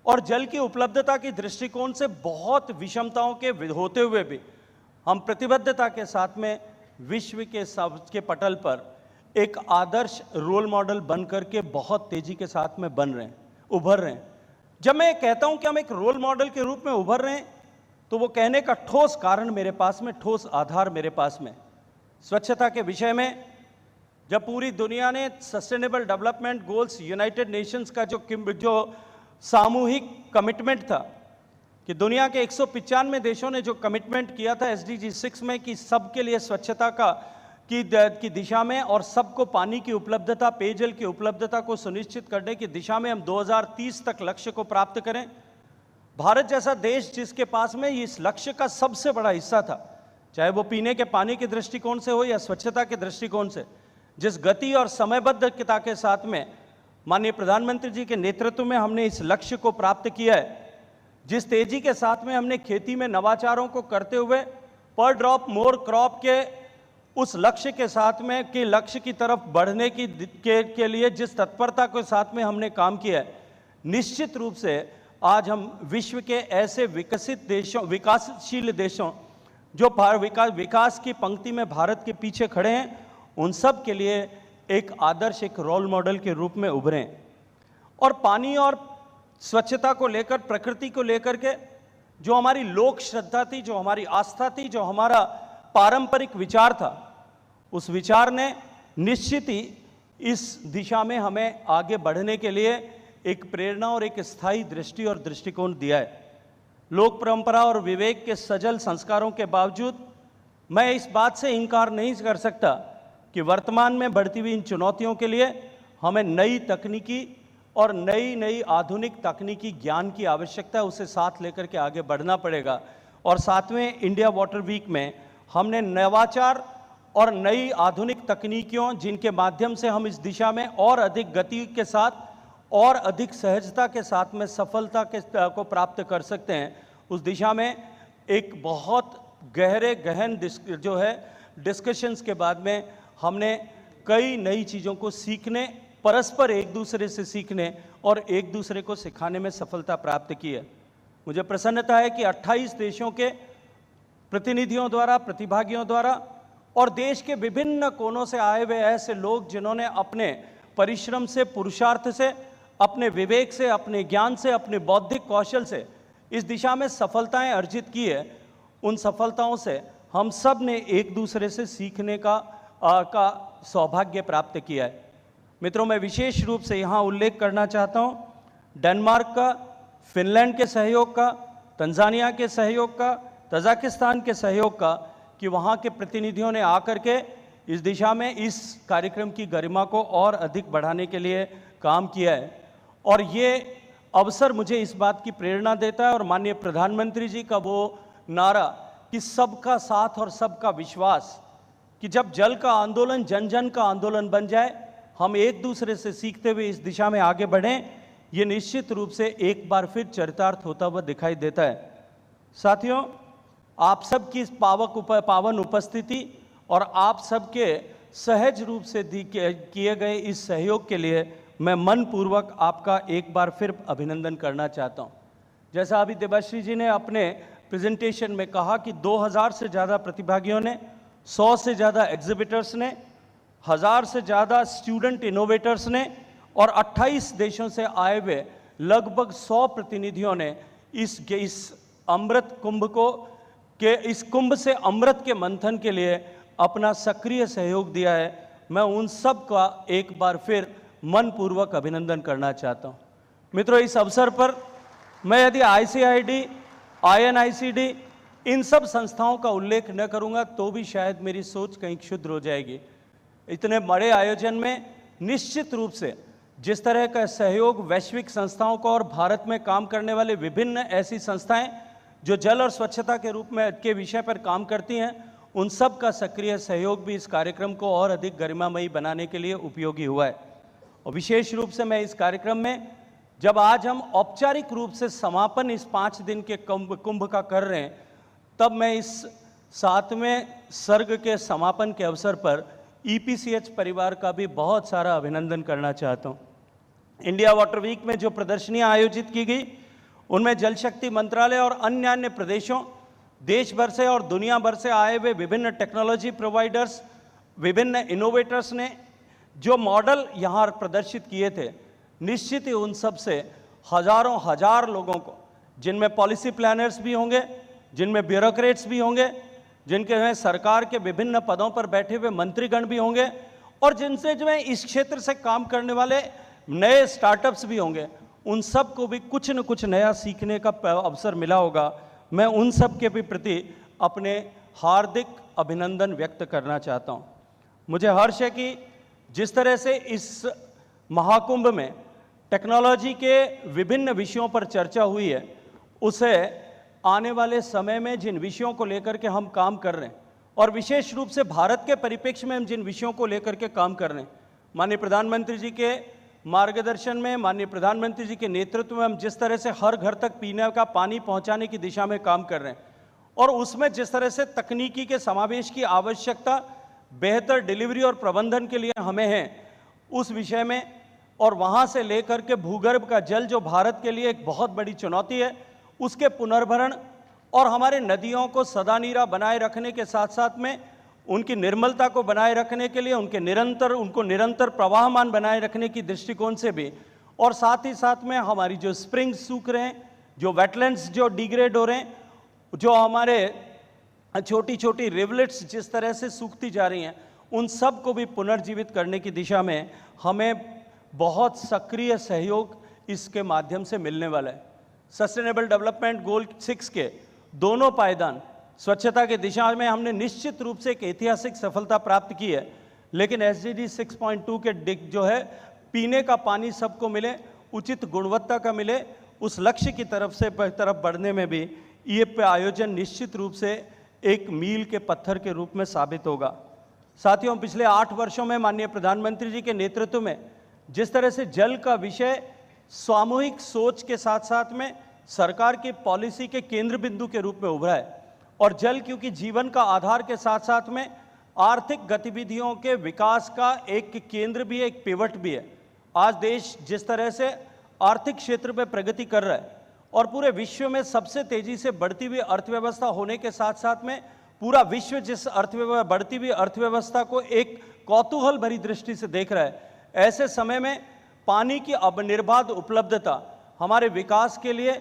और जल की उपलब्धता की दृष्टिकोण से बहुत विषमताओं के होते हुए भी हम प्रतिबद्धता के साथ में विश्व के पटल पर एक आदर्श रोल मॉडल बन करके बहुत तेजी के साथ में उभर रहे हैं। जब मैं कहता हूं कि हम एक रोल मॉडल के रूप में उभर रहे हैं तो वो कहने का ठोस कारण मेरे पास में, ठोस आधार मेरे पास में। स्वच्छता के विषय में जब पूरी दुनिया ने sustainable development goals, United Nations का जो सामूहिक कमिटमेंट था कि दुनिया के 195 देशों ने जो कमिटमेंट किया था SDG 6 में कि सबके लिए स्वच्छता की दिशा में और सबको पानी की उपलब्धता, पेयजल की उपलब्धता को सुनिश्चित करने की दिशा में हम 2030 तक लक्ष्य को प्राप्त करें। भारत जैसा देश जिसके पास में इस लक्ष्य का सबसे बड़ा हिस्सा था, चाहे वो पीने के पानी के दृष्टिकोण से हो या स्वच्छता के दृष्टिकोण से, जिस गति और समयबद्धता के साथ में माननीय प्रधानमंत्री जी के नेतृत्व में हमने इस लक्ष्य को प्राप्त किया है, जिस तेजी के साथ में हमने खेती में नवाचारों को करते हुए पर ड्रॉप मोर क्रॉप के उस लक्ष्य के साथ में कि लक्ष्य की तरफ बढ़ने के लिए जिस तत्परता के साथ में हमने काम किया है, निश्चित रूप से आज हम विश्व के ऐसे विकसित देशों, विकासशील देशों जो विकास की पंक्ति में भारत के पीछे खड़े हैं, उन सब के लिए एक आदर्श, एक रोल मॉडल के रूप में उभरें। और पानी और स्वच्छता को लेकर, प्रकृति को लेकर के जो हमारी लोक श्रद्धा थी, जो हमारी आस्था थी, जो हमारा पारंपरिक विचार था, उस विचार ने निश्चित ही इस दिशा में हमें आगे बढ़ने के लिए एक प्रेरणा और एक स्थायी दृष्टि और दृष्टिकोण दिया है। लोक परंपरा और विवेक के सजल संस्कारों के बावजूद मैं इस बात से इनकार नहीं कर सकता कि वर्तमान में बढ़ती हुई इन चुनौतियों के लिए हमें नई तकनीकी और नई आधुनिक तकनीकी ज्ञान की आवश्यकता है, उसे साथ लेकर के आगे बढ़ना पड़ेगा। और 7वें इंडिया वाटर वीक में हमने नवाचार और नई आधुनिक तकनीकियों, जिनके माध्यम से हम इस दिशा में और अधिक गति के साथ और अधिक सहजता के साथ में सफलता को प्राप्त कर सकते हैं, उस दिशा में एक बहुत गहन जो है डिस्कशंस के बाद में हमने कई नई चीज़ों को सीखने, परस्पर एक दूसरे से सीखने और एक दूसरे को सिखाने में सफलता प्राप्त की है। मुझे प्रसन्नता है कि 28 देशों के प्रतिनिधियों द्वारा, प्रतिभागियों द्वारा और देश के विभिन्न कोनों से आए हुए ऐसे लोग जिन्होंने अपने परिश्रम से, पुरुषार्थ से, अपने विवेक से, अपने ज्ञान से, अपने बौद्धिक कौशल से इस दिशा में सफलताएं अर्जित की है, उन सफलताओं से हम सब ने एक दूसरे से सीखने का सौभाग्य प्राप्त किया है। मित्रों, मैं विशेष रूप से यहाँ उल्लेख करना चाहता हूँ डेनमार्क का, फिनलैंड के सहयोग का, तंजानिया के सहयोग का, तजाकिस्तान के सहयोग का, कि वहाँ के प्रतिनिधियों ने आकर के इस दिशा में इस कार्यक्रम की गरिमा को और अधिक बढ़ाने के लिए काम किया है। और ये अवसर मुझे इस बात की प्रेरणा देता है, और माननीय प्रधानमंत्री जी का वो नारा कि सबका साथ और सबका विश्वास, कि जब जल का आंदोलन जन जन का आंदोलन बन जाए, हम एक दूसरे से सीखते हुए इस दिशा में आगे बढ़ें, ये निश्चित रूप से एक बार फिर चरितार्थ होता हुआ दिखाई देता है। साथियों, आप सबकी इस पावन उपस्थिति और आप सबके सहज रूप से किए गए इस सहयोग के लिए मैं मनपूर्वक आपका एक बार फिर अभिनंदन करना चाहता हूँ। जैसा अभी देवाश्री जी ने अपने प्रेजेंटेशन में कहा कि 2000 से ज़्यादा प्रतिभागियों ने, 100 से ज़्यादा एग्जिबिटर्स ने, 1000 से ज़्यादा स्टूडेंट इनोवेटर्स ने और 28 देशों से आए हुए लगभग 100 प्रतिनिधियों ने इस अमृत कुंभ को इस कुंभ से अमृत के मंथन के लिए अपना सक्रिय सहयोग दिया है। मैं उन सब का एक बार फिर मनपूर्वक अभिनंदन करना चाहता हूँ। मित्रों, इस अवसर पर मैं यदि ICID, INICD इन सब संस्थाओं का उल्लेख न करूँगा तो भी शायद मेरी सोच कहीं क्षुद्र हो जाएगी। इतने बड़े आयोजन में निश्चित रूप से जिस तरह का सहयोग वैश्विक संस्थाओं का और भारत में काम करने वाले विभिन्न ऐसी संस्थाएं जो जल और स्वच्छता के रूप में के विषय पर काम करती हैं, उन सब का सक्रिय सहयोग भी इस कार्यक्रम को और अधिक गरिमामयी बनाने के लिए उपयोगी हुआ है। और विशेष रूप से मैं इस कार्यक्रम में, जब आज हम औपचारिक रूप से समापन इस 5 दिन के कुंभ का कर रहे हैं, तब मैं इस 7वें सर्ग के समापन के अवसर पर EPCH परिवार का भी बहुत सारा अभिनंदन करना चाहता हूँ। इंडिया वाटर वीक में जो प्रदर्शनियाँ आयोजित की गई, उनमें जल शक्ति मंत्रालय और अन्य प्रदेशों, देश भर से और दुनिया भर से आए हुए विभिन्न टेक्नोलॉजी प्रोवाइडर्स, विभिन्न इनोवेटर्स ने जो मॉडल यहाँ प्रदर्शित किए थे, निश्चित ही उन सब से हजारों हजार लोगों को, जिनमें पॉलिसी प्लानर्स भी होंगे, जिनमें ब्यूरोक्रेट्स भी होंगे, जिनके में सरकार के विभिन्न पदों पर बैठे हुए मंत्रीगण भी होंगे, और जिनसे जो है इस क्षेत्र से काम करने वाले नए स्टार्टअप्स भी होंगे, उन सब को भी कुछ न कुछ नया सीखने का अवसर मिला होगा। मैं उन सब के भी प्रति अपने हार्दिक अभिनंदन व्यक्त करना चाहता हूँ। मुझे हर्ष है कि जिस तरह से इस महाकुंभ में टेक्नोलॉजी के विभिन्न विषयों पर चर्चा हुई है, उसे आने वाले समय में जिन विषयों को लेकर के हम काम कर रहे हैं, और विशेष रूप से भारत के परिप्रेक्ष्य में हम जिन विषयों को लेकर के काम कर रहे हैं, माननीय प्रधानमंत्री जी के मार्गदर्शन में, माननीय प्रधानमंत्री जी के नेतृत्व में हम जिस तरह से हर घर तक पीने का पानी पहुंचाने की दिशा में काम कर रहे हैं, और उसमें जिस तरह से तकनीकी के समावेश की आवश्यकता बेहतर डिलीवरी और प्रबंधन के लिए हमें है, उस विषय में, और वहाँ से लेकर के भूगर्भ का जल जो भारत के लिए एक बहुत बड़ी चुनौती है, उसके पुनर्भरण और हमारे नदियों को सदा नीरा बनाए रखने के साथ साथ में उनकी निर्मलता को बनाए रखने के लिए उनको निरंतर प्रवाहमान बनाए रखने की दृष्टिकोण से भी, और साथ ही साथ में हमारी जो स्प्रिंग्स सूख रहे हैं, जो वेटलैंड्स जो डिग्रेड हो रहे हैं, जो हमारे छोटी छोटी रिवलेट्स जिस तरह से सूखती जा रही हैं, उन सब को भी पुनर्जीवित करने की दिशा में हमें बहुत सक्रिय सहयोग इसके माध्यम से मिलने वाला है। सस्टेनेबल डेवलपमेंट गोल 6 के दोनों पायदान स्वच्छता की दिशा में हमने निश्चित रूप से एक ऐतिहासिक सफलता प्राप्त की है, लेकिन SDG 6.2 के जो है पीने का पानी सबको मिले, उचित गुणवत्ता का मिले, उस लक्ष्य की तरफ बढ़ने में भी ये आयोजन निश्चित रूप से एक मील के पत्थर के रूप में साबित होगा। साथियों, पिछले 8 वर्षों में माननीय प्रधानमंत्री जी के नेतृत्व में जिस तरह से जल का विषय सामूहिक सोच के साथ साथ में सरकार की पॉलिसी के केंद्र बिंदु के रूप में उभरा है, और जल क्योंकि जीवन का आधार के साथ साथ में आर्थिक गतिविधियों के विकास का एक केंद्र भी है, एक पिवट भी है। आज देश जिस तरह से आर्थिक क्षेत्र में प्रगति कर रहा है और पूरे विश्व में सबसे तेजी से बढ़ती हुई अर्थव्यवस्था होने के साथ साथ में पूरा विश्व जिस बढ़ती हुई अर्थव्यवस्था को एक कौतूहल भरी दृष्टि से देख रहा है, ऐसे समय में पानी की अनिर्बाध उपलब्धता हमारे विकास के लिए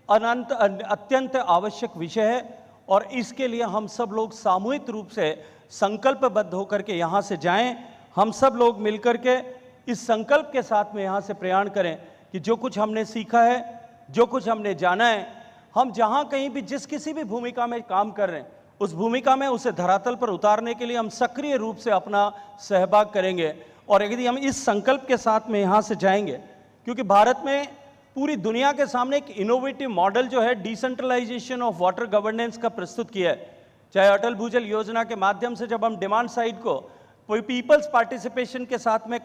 अत्यंत आवश्यक विषय है, और इसके लिए हम सब लोग सामूहिक रूप से संकल्पबद्ध होकर के यहाँ से जाएं। हम सब लोग मिलकर के इस संकल्प के साथ में यहाँ से प्रयाण करें कि जो कुछ हमने सीखा है, जो कुछ हमने जाना है, हम जहाँ कहीं भी जिस किसी भी भूमिका में काम कर रहे हैं, उस भूमिका में उसे धरातल पर उतारने के लिए हम सक्रिय रूप से अपना सहभाग करेंगे। और यदि हम इस संकल्प के साथ में यहाँ से जाएंगे, क्योंकि भारत में पूरी दुनिया के सामने एक इनोवेटिव मॉडल जो है डिसेंट्रलाइजेशन ऑफ वाटर गवर्नेंस का प्रस्तुत किया है। चाहे अटल भूजल योजना के माध्यम से जब हम डिमांड साइड को पीपल्स पार्टिसिपेशन के साथ में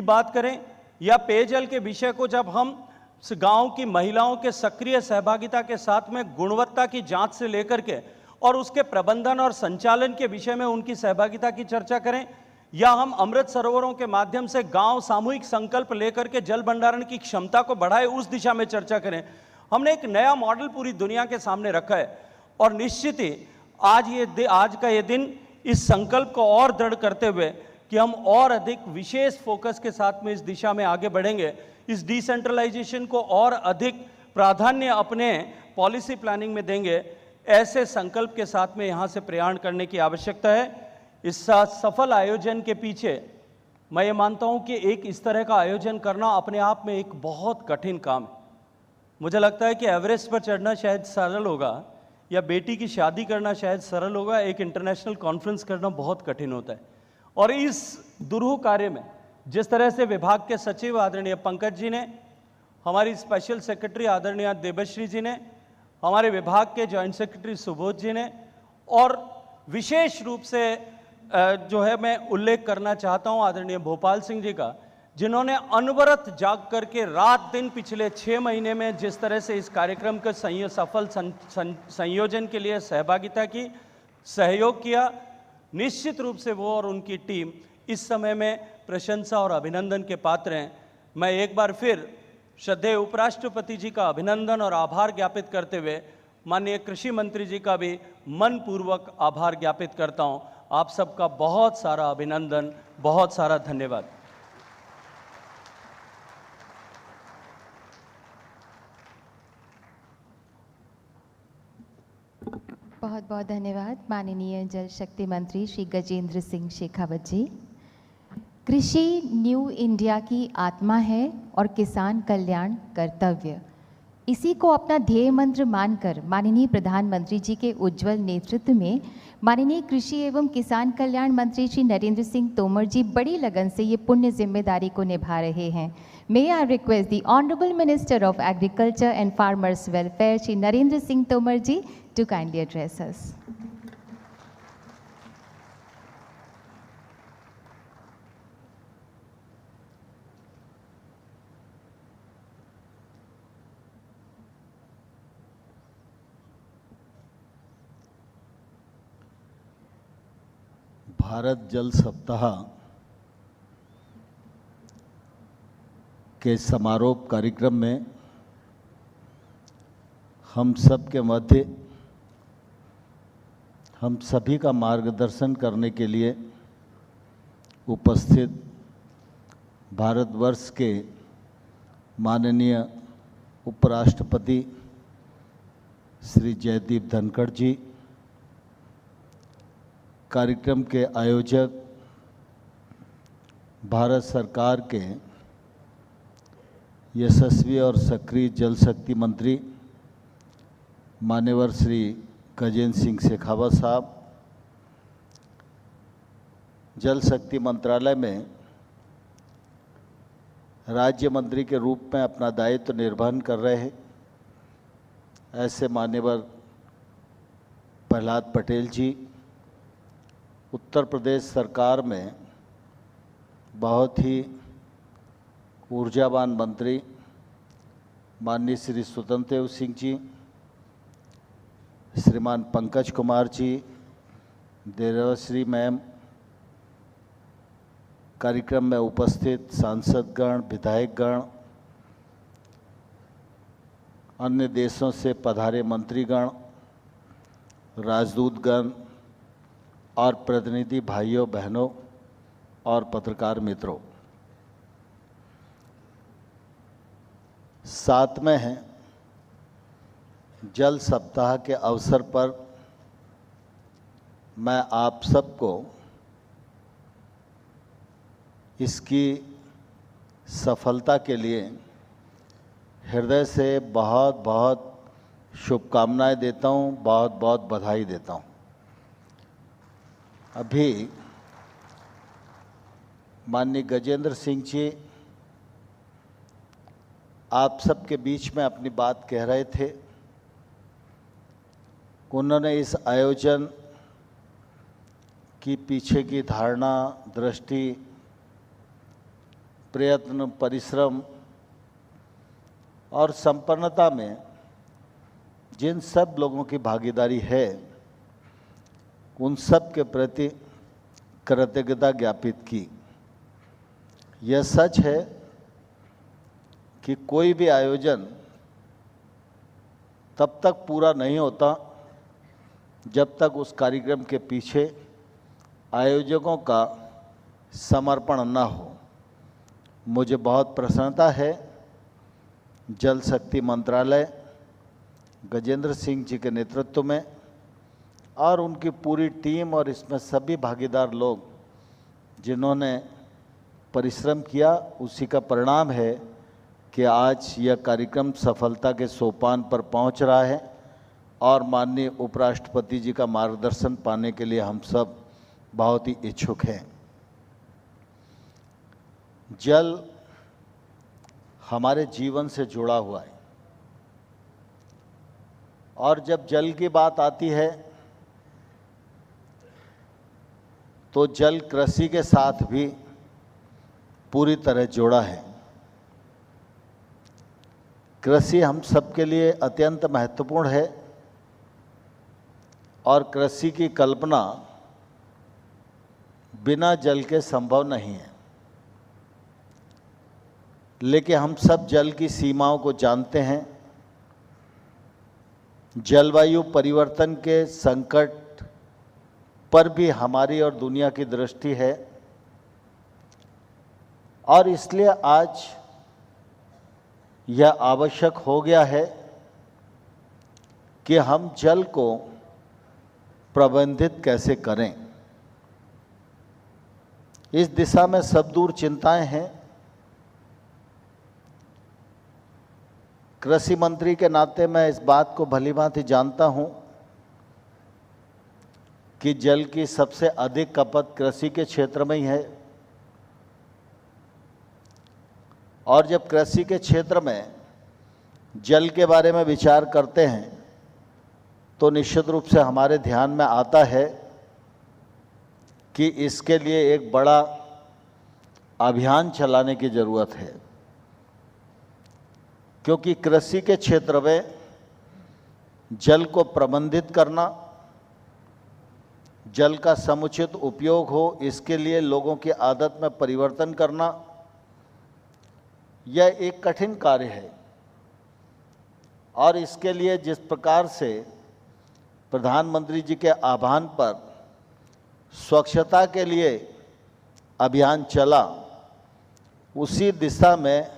बात करें, या पेयजल के विषय को जब हम गांव की महिलाओं के सक्रिय सहभागिता के साथ में गुणवत्ता की जांच से लेकर के और उसके प्रबंधन और संचालन के विषय में उनकी सहभागिता की चर्चा करें, या हम अमृत सरोवरों के माध्यम से गांव सामूहिक संकल्प लेकर के जल भंडारण की क्षमता को बढ़ाए, उस दिशा में चर्चा करें। हमने एक नया मॉडल पूरी दुनिया के सामने रखा है, और निश्चित ही आज का ये दिन इस संकल्प को और दृढ़ करते हुए कि हम और अधिक विशेष फोकस के साथ में इस दिशा में आगे बढ़ेंगे, इस डिसेंट्रलाइजेशन को और अधिक प्राधान्य अपने पॉलिसी प्लानिंग में देंगे, ऐसे संकल्प के साथ में यहाँ से प्रयाण करने की आवश्यकता है। इस सफल आयोजन के पीछे मैं ये मानता हूँ कि एक इस तरह का आयोजन करना अपने आप में एक बहुत कठिन काम है। मुझे लगता है कि एवरेस्ट पर चढ़ना शायद सरल होगा, या बेटी की शादी करना शायद सरल होगा, एक इंटरनेशनल कॉन्फ्रेंस करना बहुत कठिन होता है। और इस दुरूह कार्य में जिस तरह से विभाग के सचिव आदरणीय पंकज जी ने, हमारी स्पेशल सेक्रेटरी आदरणीय देबश्री जी ने, हमारे विभाग के जॉइंट सेक्रेटरी सुबोध जी ने, और विशेष रूप से जो है मैं उल्लेख करना चाहता हूं आदरणीय भोपाल सिंह जी का, जिन्होंने अनवरत जाग करके रात दिन पिछले 6 महीने में जिस तरह से इस कार्यक्रम के सफल संयोजन के लिए सहभागिता की, सहयोग किया। निश्चित रूप से वो और उनकी टीम इस समय में प्रशंसा और अभिनंदन के पात्र हैं। मैं एक बार फिर श्रद्धेय उपराष्ट्रपति जी का अभिनंदन और आभार ज्ञापित करते हुए माननीय कृषि मंत्री जी का भी मनपूर्वक आभार ज्ञापित करता हूं। आप सबका बहुत सारा अभिनंदन, बहुत सारा धन्यवाद। बहुत बहुत धन्यवाद माननीय जल शक्ति मंत्री श्री गजेंद्र सिंह शेखावत जी। कृषि न्यू इंडिया की आत्मा है और किसान कल्याण कर्तव्य, इसी को अपना ध्येय मंत्र मानकर माननीय प्रधानमंत्री जी के उज्जवल नेतृत्व में माननीय कृषि एवं किसान कल्याण मंत्री श्री नरेंद्र सिंह तोमर जी बड़ी लगन से ये पुण्य जिम्मेदारी को निभा रहे हैं। May I request the honourable minister of agriculture and farmers welfare Shri Narendra Singh Tomar ji to kindly address us. Bharat जल सप्ताह के समारोह कार्यक्रम में हम सब के मध्य हम सभी का मार्गदर्शन करने के लिए उपस्थित भारतवर्ष के माननीय उपराष्ट्रपति श्री जयदीप धनखड़ जी, कार्यक्रम के आयोजक भारत सरकार के यशस्वी और सक्रिय जल शक्ति मंत्री मान्यवर श्री गजेंद्र सिंह शेखावत साहब, जल शक्ति मंत्रालय में राज्य मंत्री के रूप में अपना दायित्व निर्वहन कर रहे हैं ऐसे मान्यवर प्रहलाद पटेल जी, उत्तर प्रदेश सरकार में बहुत ही ऊर्जावान मंत्री माननीय श्री स्वतंत्र देव सिंह जी, श्रीमान पंकज कुमार जी, देवश्री मैम, कार्यक्रम में उपस्थित सांसदगण, विधायकगण, अन्य देशों से पधारे मंत्रीगण, राजदूतगण और प्रतिनिधि भाइयों बहनों और पत्रकार मित्रों, साथ में हैं जल सप्ताह के अवसर पर मैं आप सबको इसकी सफलता के लिए हृदय से बहुत बहुत शुभकामनाएं देता हूं, बहुत बहुत बधाई देता हूं। अभी माननीय गजेंद्र सिंह जी आप सबके बीच में अपनी बात कह रहे थे। उन्होंने इस आयोजन की पीछे की धारणा, दृष्टि, प्रयत्न, परिश्रम और संपन्नता में जिन सब लोगों की भागीदारी है उन सब के प्रति कृतज्ञता ज्ञापित की। यह सच है कि कोई भी आयोजन तब तक पूरा नहीं होता जब तक उस कार्यक्रम के पीछे आयोजकों का समर्पण न हो। मुझे बहुत प्रसन्नता है जल शक्ति मंत्रालय गजेंद्र सिंह जी के नेतृत्व में और उनकी पूरी टीम और इसमें सभी भागीदार लोग जिन्होंने परिश्रम किया, उसी का परिणाम है कि आज यह कार्यक्रम सफलता के सोपान पर पहुंच रहा है और माननीय उपराष्ट्रपति जी का मार्गदर्शन पाने के लिए हम सब बहुत ही इच्छुक हैं। जल हमारे जीवन से जुड़ा हुआ है और जब जल की बात आती है तो जल कृषि के साथ भी पूरी तरह जुड़ा है। कृषि हम सबके लिए अत्यंत महत्वपूर्ण है और कृषि की कल्पना बिना जल के संभव नहीं है। लेकिन हम सब जल की सीमाओं को जानते हैं। जलवायु परिवर्तन के संकट पर भी हमारी और दुनिया की दृष्टि है और इसलिए आज यह आवश्यक हो गया है कि हम जल को प्रबंधित कैसे करें। इस दिशा में सब दूर चिंताएं हैं। कृषि मंत्री के नाते मैं इस बात को भलीभांति जानता हूं कि जल की सबसे अधिक खपत कृषि के क्षेत्र में ही है और जब कृषि के क्षेत्र में जल के बारे में विचार करते हैं तो निश्चित रूप से हमारे ध्यान में आता है कि इसके लिए एक बड़ा अभियान चलाने की ज़रूरत है, क्योंकि कृषि के क्षेत्र में जल को प्रबंधित करना, जल का समुचित उपयोग हो, इसके लिए लोगों की आदत में परिवर्तन करना, यह एक कठिन कार्य है। और इसके लिए जिस प्रकार से प्रधानमंत्री जी के आह्वान पर स्वच्छता के लिए अभियान चला, उसी दिशा में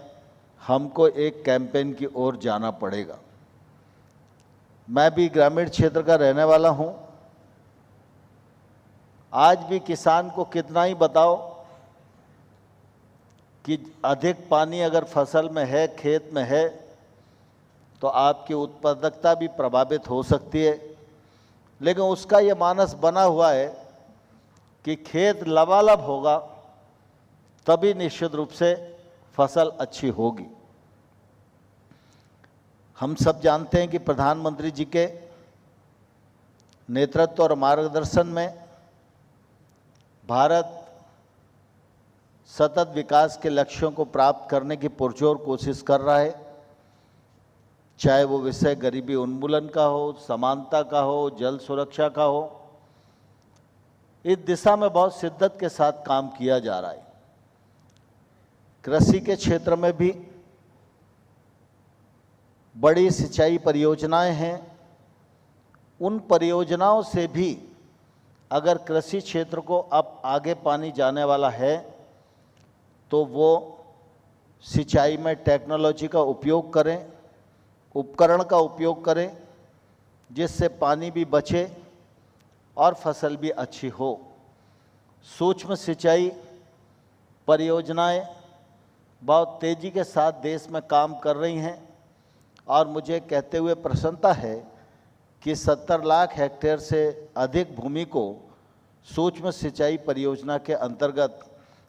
हमको एक कैंपेन की ओर जाना पड़ेगा। मैं भी ग्रामीण क्षेत्र का रहने वाला हूं। आज भी किसान को कितना ही बताओ कि अधिक पानी अगर फसल में है, खेत में है, तो आपकी उत्पादकता भी प्रभावित हो सकती है। लेकिन उसका ये मानस बना हुआ है कि खेत लबालब होगा तभी निश्चित रूप से फसल अच्छी होगी। हम सब जानते हैं कि प्रधानमंत्री जी के नेतृत्व और मार्गदर्शन में भारत सतत विकास के लक्ष्यों को प्राप्त करने की पुरजोर कोशिश कर रहा है, चाहे वो विषय गरीबी उन्मूलन का हो, समानता का हो, जल सुरक्षा का हो। इस दिशा में बहुत शिद्दत के साथ काम किया जा रहा है। कृषि के क्षेत्र में भी बड़ी सिंचाई परियोजनाएं हैं। उन परियोजनाओं से भी अगर कृषि क्षेत्र को अब आगे पानी जाने वाला है तो वो सिंचाई में टेक्नोलॉजी का उपयोग करें, उपकरण का उपयोग करें, जिससे पानी भी बचे और फसल भी अच्छी हो। सूक्ष्म सिंचाई परियोजनाएं बहुत तेज़ी के साथ देश में काम कर रही हैं और मुझे कहते हुए प्रसन्नता है कि 70 लाख हेक्टेयर से अधिक भूमि को सूक्ष्म सिंचाई परियोजना के अंतर्गत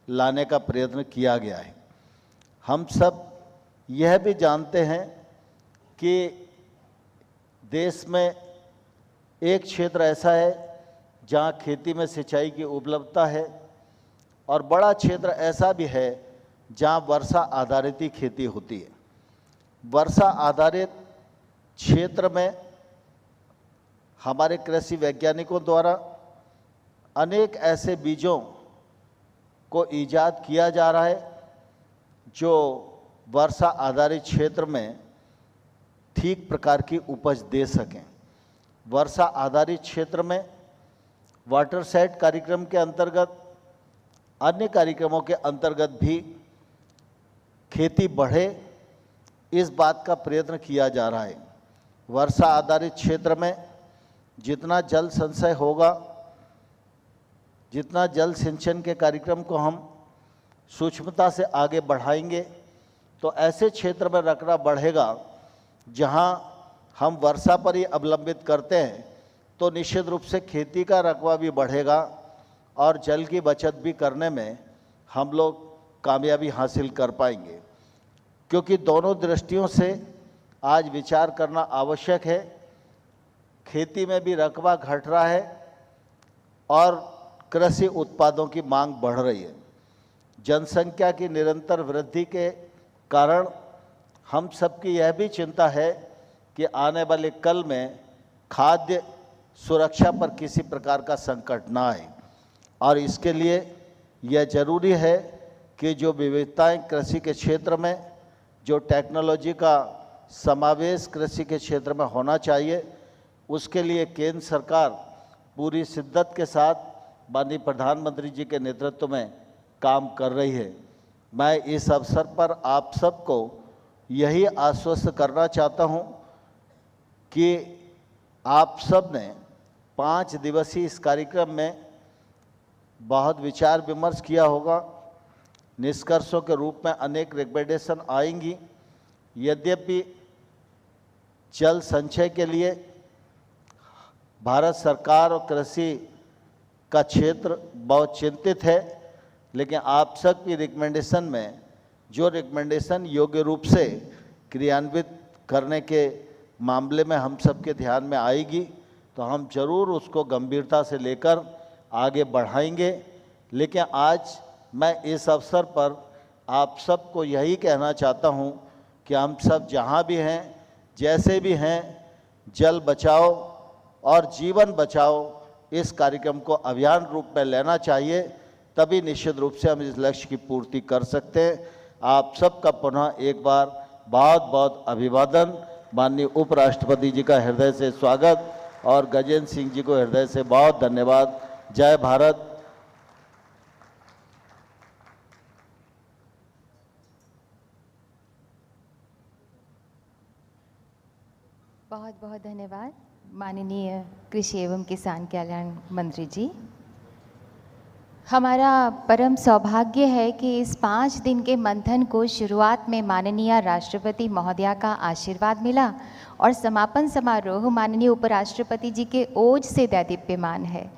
लाने का प्रयत्न किया गया है। हम सब यह भी जानते हैं कि देश में एक क्षेत्र ऐसा है जहां खेती में सिंचाई की उपलब्धता है और बड़ा क्षेत्र ऐसा भी है जहां वर्षा आधारित ही खेती होती है। वर्षा आधारित क्षेत्र में हमारे कृषि वैज्ञानिकों द्वारा अनेक ऐसे बीजों को ईजाद किया जा रहा है जो वर्षा आधारित क्षेत्र में ठीक प्रकार की उपज दे सकें। वर्षा आधारित क्षेत्र में वाटरसेट कार्यक्रम के अंतर्गत, अन्य कार्यक्रमों के अंतर्गत भी खेती बढ़े, इस बात का प्रयत्न किया जा रहा है। वर्षा आधारित क्षेत्र में जितना जल संचय होगा, जितना जल सिंचन के कार्यक्रम को हम सूक्ष्मता से आगे बढ़ाएंगे, तो ऐसे क्षेत्र में रकबा बढ़ेगा जहां हम वर्षा पर ही अवलंबित करते हैं, तो निश्चित रूप से खेती का रकबा भी बढ़ेगा और जल की बचत भी करने में हम लोग कामयाबी हासिल कर पाएंगे। क्योंकि दोनों दृष्टियों से आज विचार करना आवश्यक है। खेती में भी रकबा घट रहा है और कृषि उत्पादों की मांग बढ़ रही है। जनसंख्या की निरंतर वृद्धि के कारण हम सबकी यह भी चिंता है कि आने वाले कल में खाद्य सुरक्षा पर किसी प्रकार का संकट ना आए, और इसके लिए यह जरूरी है कि जो विविधताएं कृषि के क्षेत्र में, जो टेक्नोलॉजी का समावेश कृषि के क्षेत्र में होना चाहिए, उसके लिए केंद्र सरकार पूरी शिद्दत के साथ माननीय प्रधानमंत्री जी के नेतृत्व में काम कर रही है। मैं इस अवसर पर आप सबको यही आश्वस्त करना चाहता हूं कि आप सब ने 5 दिवसीय इस कार्यक्रम में बहुत विचार विमर्श किया होगा। निष्कर्षों के रूप में अनेक रिकमेंडेशन आएंगी। यद्यपि जल संचय के लिए भारत सरकार और कृषि का क्षेत्र बहुत चिंतित है, लेकिन आप सब की रिकमेंडेशन में जो रिकमेंडेशन योग्य रूप से क्रियान्वित करने के मामले में हम सब के ध्यान में आएगी, तो हम जरूर उसको गंभीरता से लेकर आगे बढ़ाएंगे। लेकिन आज मैं इस अवसर पर आप सबको यही कहना चाहता हूं कि हम सब जहां भी हैं, जैसे भी हैं, जल बचाओ और जीवन बचाओ इस कार्यक्रम को अभियान रूप में लेना चाहिए, तभी निश्चित रूप से हम इस लक्ष्य की पूर्ति कर सकते हैं। आप सबका पुनः एक बार बहुत बहुत अभिवादन। माननीय उपराष्ट्रपति जी का हृदय से स्वागत और गजेंद्र सिंह जी को हृदय से बहुत धन्यवाद। जय भारत। बहुत बहुत धन्यवाद माननीय कृषि एवं किसान कल्याण मंत्री जी। हमारा परम सौभाग्य है कि इस 5 दिन के मंथन को शुरुआत में माननीय राष्ट्रपति महोदया का आशीर्वाद मिला और समापन समारोह माननीय उपराष्ट्रपति जी के ओज से दैदीप्यमान है।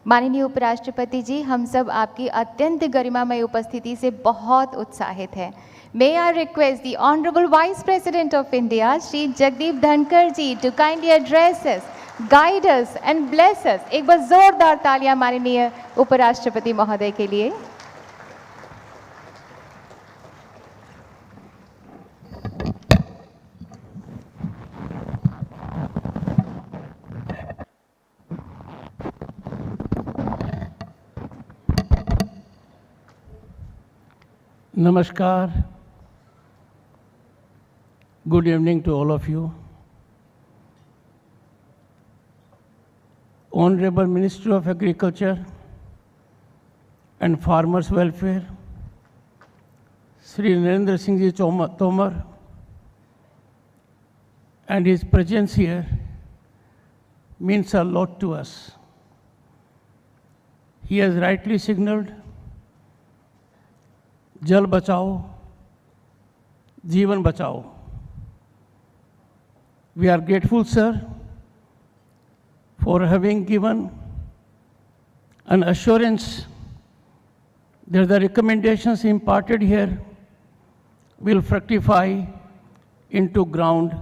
माननीय उपराष्ट्रपति जी, हम सब आपकी अत्यंत गरिमामय उपस्थिति से बहुत उत्साहित हैं। May I request the Honorable Vice President of India, Shri Jagdeep Dhankar ji, to kindly address us, guide us and bless us. एक बार जोरदार तालियां माननीय उपराष्ट्रपति महोदय के लिए। Namaskar. Good evening to all of you. Honorable Minister of Agriculture and Farmers Welfare, Sri Narendra Singh Ji Tomar, and his presence here means a lot to us. He has rightly signaled जल बचाओ, जीवन बचाओ. We are grateful, sir, for having given an assurance that the recommendations imparted here will fructify into ground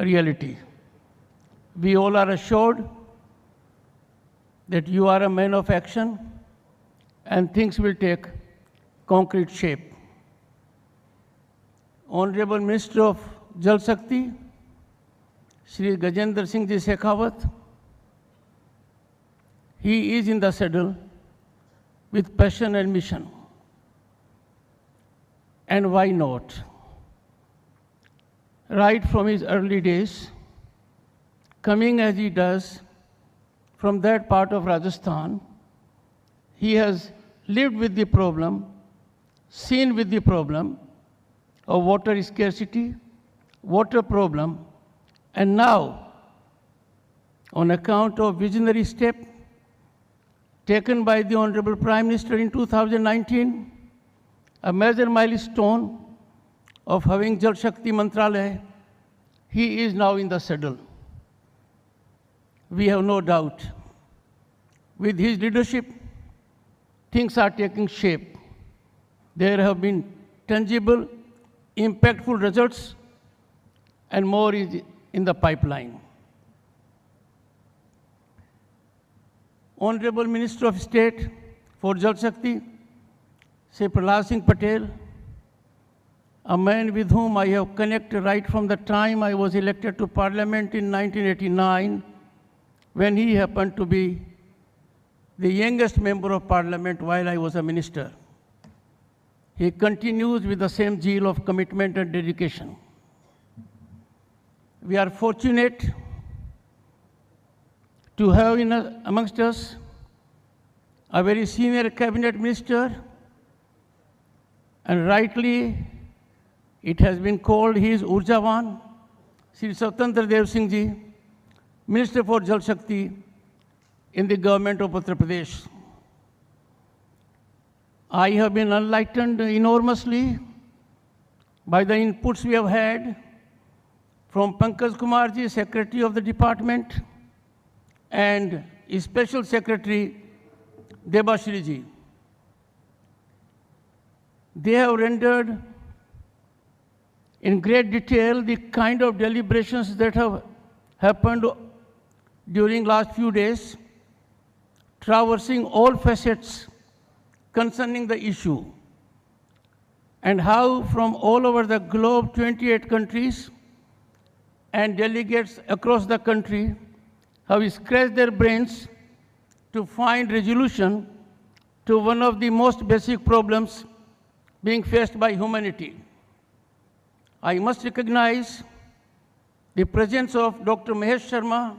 reality. We all are assured that you are a man of action and things will take concrete shape. Honorable Minister of Jal Shakti, Shri Gajendra Singh Ji Shekhawat, he is in the saddle with passion and mission. And why not? Right from his early days, coming as he does from that part of Rajasthan, he has lived with the problem, seen with the problem of water scarcity, water problem, and now, on account of visionary step taken by the Honorable Prime Minister in 2019, a major milestone of having Jal Shakti Mantralaya, he is now in the saddle. We have no doubt, with his leadership, things are taking shape. There have been tangible, impactful results, and more is in the pipeline. Honorable Minister of State for Jal Shakti, Shri Prahlad Singh Patel, a man with whom I have connected right from the time I was elected to Parliament in 1989, when he happened to be the youngest member of Parliament while I was a minister. He continues with the same zeal of commitment and dedication. We are fortunate to have amongst us a very senior cabinet minister, and rightly it has been called he is Urjavan, Shri Swatantra Dev Singh Ji, Minister for Jal Shakti in the government of Uttar Pradesh. I have been enlightened enormously by the inputs we have had from Pankaj Kumar Ji, Secretary of the Department, and Special Secretary Debashri Ji. They have rendered in great detail the kind of deliberations that have happened during last few days, traversing all facets concerning the issue, and how from all over the globe, 28 countries and delegates across the country have scratched their brains to find resolution to one of the most basic problems being faced by humanity. I must recognize the presence of Dr. Mahesh Sharma,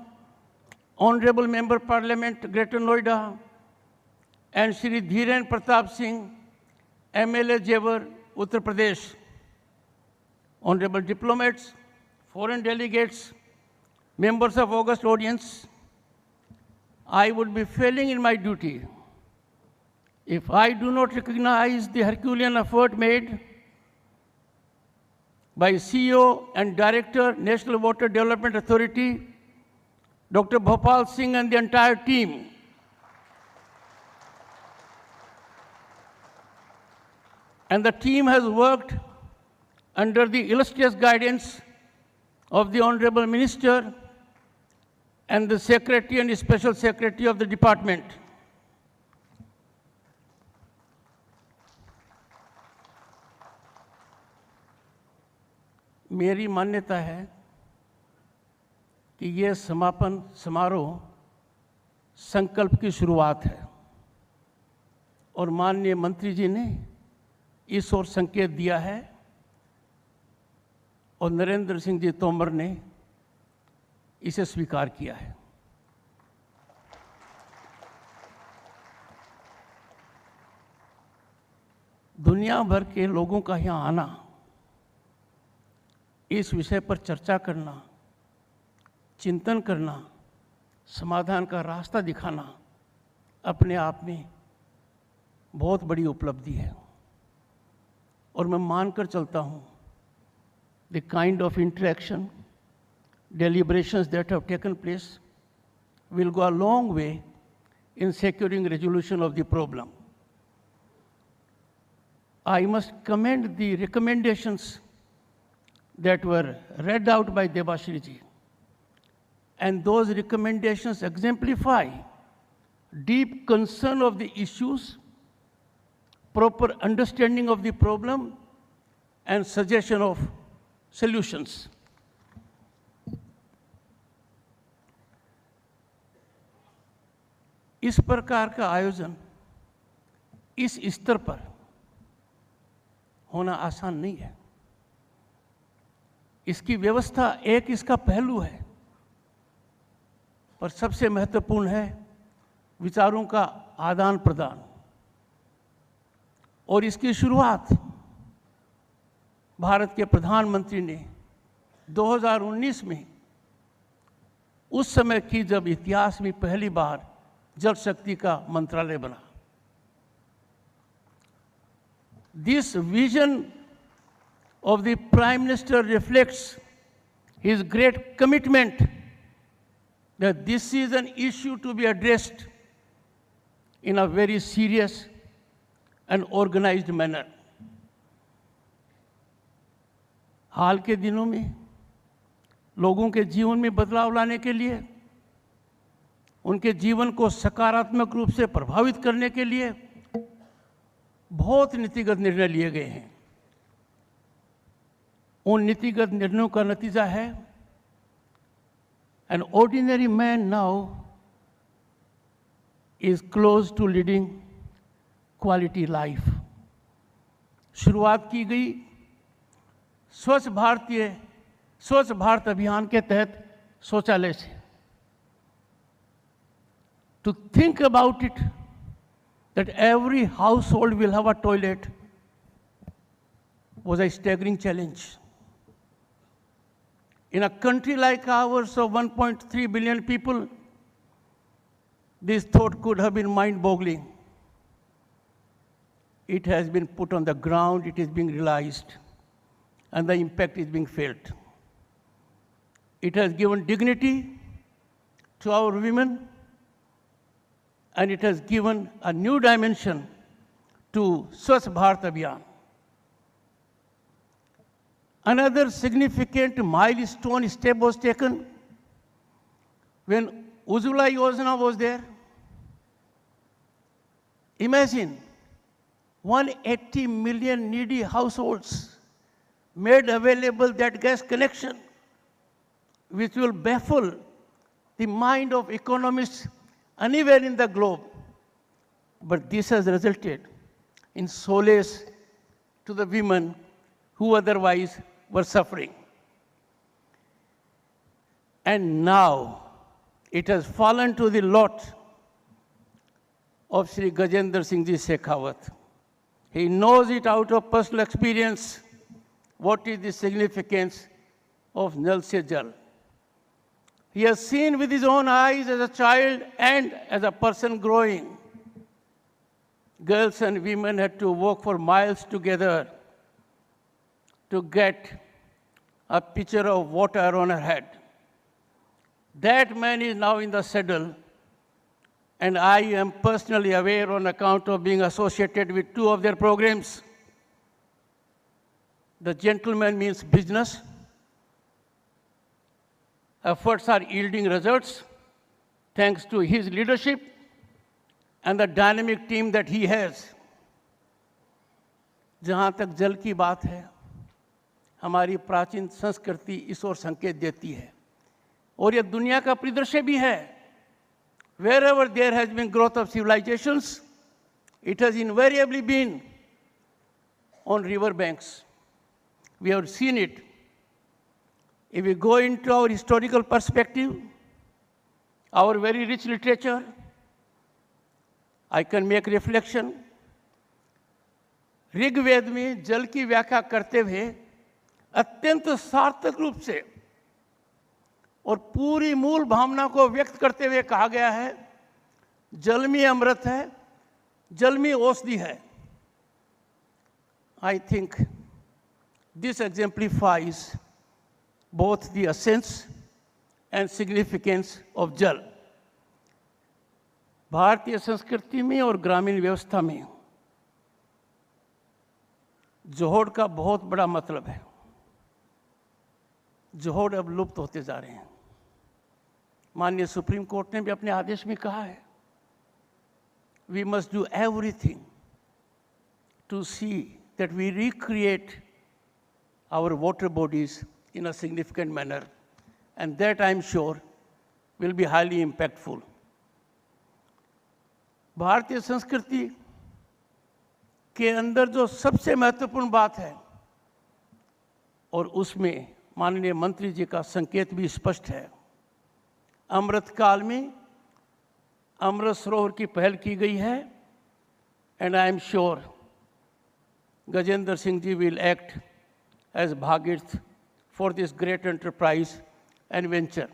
Honorable Member Parliament, Greater Noida, and Shri Dhiren Pratap Singh, MLA Jewar, Uttar Pradesh. Honorable diplomats, foreign delegates, members of august audience, I would be failing in my duty if I do not recognize the Herculean effort made by CEO and Director, National Water Development Authority, Dr. Bhopal Singh and the entire team. And the team has worked under the illustrious guidance of the Honorable Minister and the Secretary and Special Secretary of the Department. मेरी मान्यता है कि ये समापन समारोह संकल्प की शुरुआत है और माननीय मंत्री जी ने इस ओर संकेत दिया है और नरेंद्र सिंह जी तोमर ने इसे स्वीकार किया है। दुनिया भर के लोगों का यहाँ आना, इस विषय पर चर्चा करना, चिंतन करना, समाधान का रास्ता दिखाना अपने आप में बहुत बड़ी उपलब्धि है और मैं मानकर चलता हूँ the kind of interaction, deliberations that have taken place will go a long way in securing resolution of the problem. I must commend the recommendations that were read out by Debashri ji, and those recommendations exemplify deep concern of the issues, proper understanding of the problem, and suggestion of solutions. इस प्रकार का आयोजन इस स्तर पर होना आसान नहीं है। इसकी व्यवस्था एक इसका पहलू है, पर सबसे महत्वपूर्ण है विचारों का आदान प्रदान। और इसकी शुरुआत भारत के प्रधानमंत्री ने 2019 में उस समय की जब इतिहास में पहली बार जल शक्ति का मंत्रालय बना। This vision of the Prime Minister reflects his great commitment that this is an issue to be addressed in a very serious and organized manner. हाल के दिनों में लोगों के जीवन में बदलाव लाने के लिए, उनके जीवन को सकारात्मक रूप से प्रभावित करने के लिए बहुत नीतिगत निर्णय लिए गए हैं। उन नीतिगत निर्णयों का नतीजा है an ordinary man now is close to leading quality life. शुरुआत की गई स्वच्छ भारत अभियान के तहत शौचालय से। To think about it, that every household will have a toilet was a staggering challenge. In a country like ours of 1.3 billion people, this thought could have been mind-boggling. It has been put on the ground, it is being realized, and the impact is being felt. It has given dignity to our women, and it has given a new dimension to Swachh Bharat Abhiyan. Another significant milestone step was taken when Ujjwala Yojana was there. Imagine 180 million needy households made available that gas connection, which will baffle the mind of economists anywhere in the globe. But this has resulted in solace to the women who otherwise were suffering. And now, it has fallen to the lot of Sri Gajendra Singh Ji Shekhawat. He knows it out of personal experience what is the significance of Nal Se Jal. He has seen with his own eyes as a child and as a person growing. Girls and women had to walk for miles together to get a pitcher of water on her head. That man is now in the saddle, and I am personally aware on account of being associated with two of their programs. The gentleman means business. Efforts are yielding results thanks to his leadership and the dynamic team that he has. जहाँ तक जल की बात है, हमारी प्राचीन संस्कृति इस ओर संकेत देती है और यह दुनिया का परिदृश्य भी है. Wherever there has been growth of civilizations, it has invariably been on river banks. We have seen it. If we go into our historical perspective, our very rich literature, I can make reflection. Rigveda में जल की व्याख्या करते हुए अत्यंत सार्थक रूप से और पूरी मूल भावना को व्यक्त करते हुए कहा गया है, जल में अमृत है, जल में औषधि है. I think this exemplifies both the essence and significance of जल. भारतीय संस्कृति में और ग्रामीण व्यवस्था में जोहड़ का बहुत बड़ा मतलब है. जोहड़ अब लुप्त होते जा रहे हैं. माननीय सुप्रीम कोर्ट ने भी अपने आदेश में कहा है, we must do everything to see that we recreate our water bodies in a significant manner, and that I am sure will be highly impactful. भारतीय संस्कृति के अंदर जो सबसे महत्वपूर्ण बात है, और उसमें माननीय मंत्री जी का संकेत भी स्पष्ट है, अमृत काल में अमृत सरोवर की पहल की गई है, and I am sure Gajendra Singh ji will act as Bhagirath for this great enterprise and venture.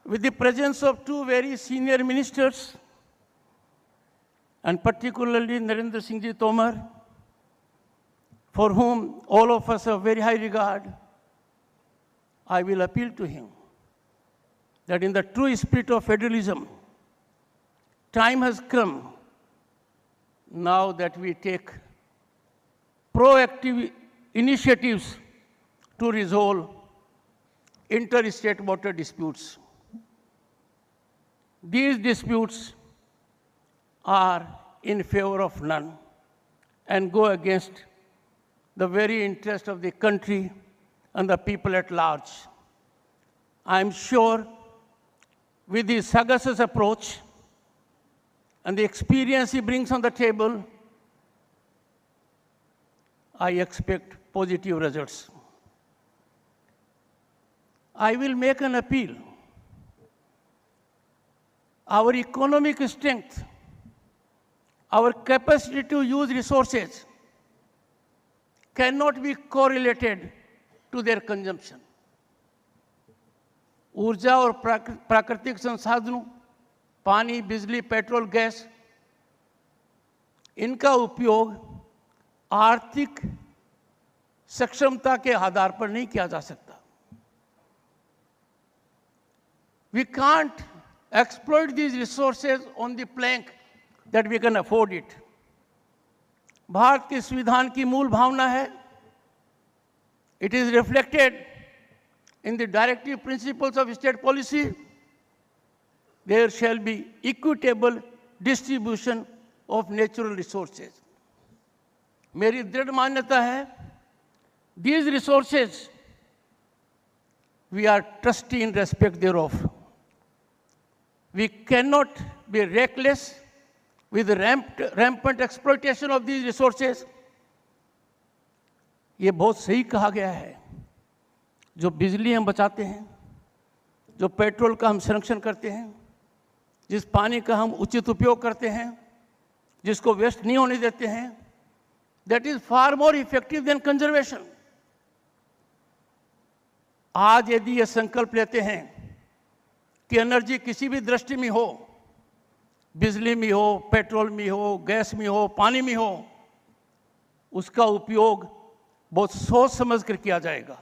With the presence of two very senior ministers, and particularly Narendra Singh Ji Tomar, for whom all of us have very high regard, I will appeal to him that in the true spirit of federalism, time has come now that we take proactive initiatives to resolve interstate water disputes. These disputes are in favor of none and go against the very interest of the country and the people at large. I am sure with his sagacious approach and the experience he brings on the table, I expect positive results. I will make an appeal. Our economic strength, our capacity to use resources cannot be correlated to their consumption. ऊर्जा और प्राकृतिक संसाधनों, पानी, बिजली, petrol, gas, इनका उपयोग आर्थिक सक्षमता के आधार पर नहीं किया जा सकता. We can't exploit these resources on the plank that we can afford it. Bharat के संविधान की मूल भावना है, it is reflected in the directive principles of state policy. There shall be equitable distribution of natural resources. मेरी दृढ़ मान्यता है, these resources we are trustee in respect thereof. We cannot be reckless with rampant exploitation of these resources. ये बहुत सही कहा गया है। जो बिजली हम बचाते हैं, जो पेट्रोल का हम संरक्षण करते हैं, जिस पानी का हम उचित उपयोग करते हैं, जिसको वेस्ट नहीं होने देते हैं, that is far more effective than conservation. आज यदि ये संकल्प लेते हैं कि एनर्जी किसी भी दृष्टि में हो, बिजली में हो, पेट्रोल में हो, गैस में हो, पानी में हो, उसका उपयोग बहुत सोच समझ कर किया जाएगा।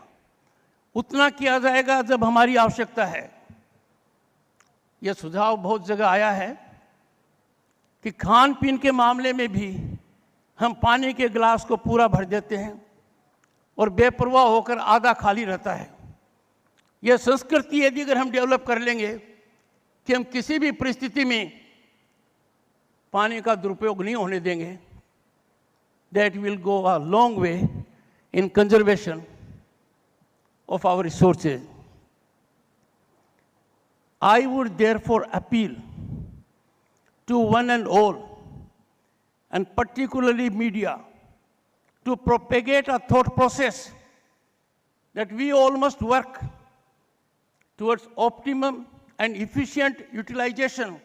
उतना किया जाएगा जब हमारी आवश्यकता है। यह सुझाव बहुत जगह आया है कि खान पीन के मामले में भी हम पानी के गिलास को पूरा भर देते हैं और बेपरवाह होकर आधा खाली रहता है। यह संस्कृति यदि अगर हम डेवलप कर लेंगे कि हम किसी भी परिस्थिति में पानी का दुरुपयोग नहीं होने देंगे, that will go a long way in conservation of our resources. I would therefore appeal to one and all, and particularly media, to propagate a thought process that we all must work towards optimum and efficient utilization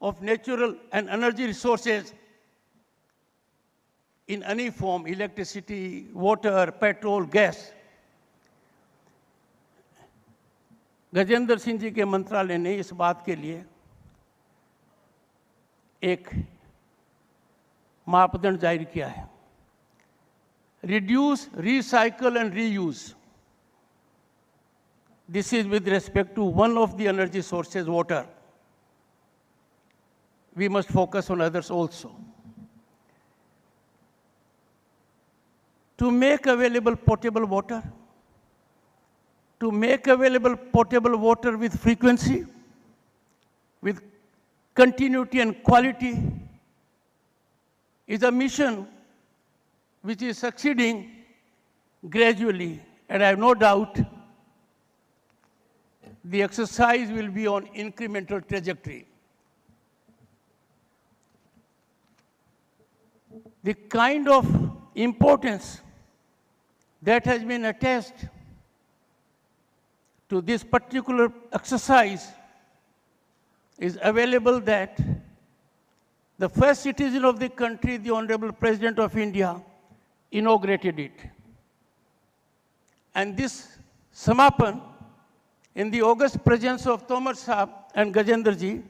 of natural and energy resources in any form, electricity, water, petrol, gas. Gajendra Singh जी के मंत्रालय ने इस बात के लिए एक मापदंड जारी किया है, reduce, recycle and reuse. This is with respect to one of the energy sources, water. We must focus on others also. To make available potable water, with frequency, with continuity and quality, is a mission which is succeeding gradually, and I have no doubt the exercise will be on incremental trajectory. The kind of importance that has been attached to this particular exercise is available that the first citizen of the country, the Honorable President of India, inaugurated it. And this Samapan, in the august presence of Tomar Saab and Gajendra ji,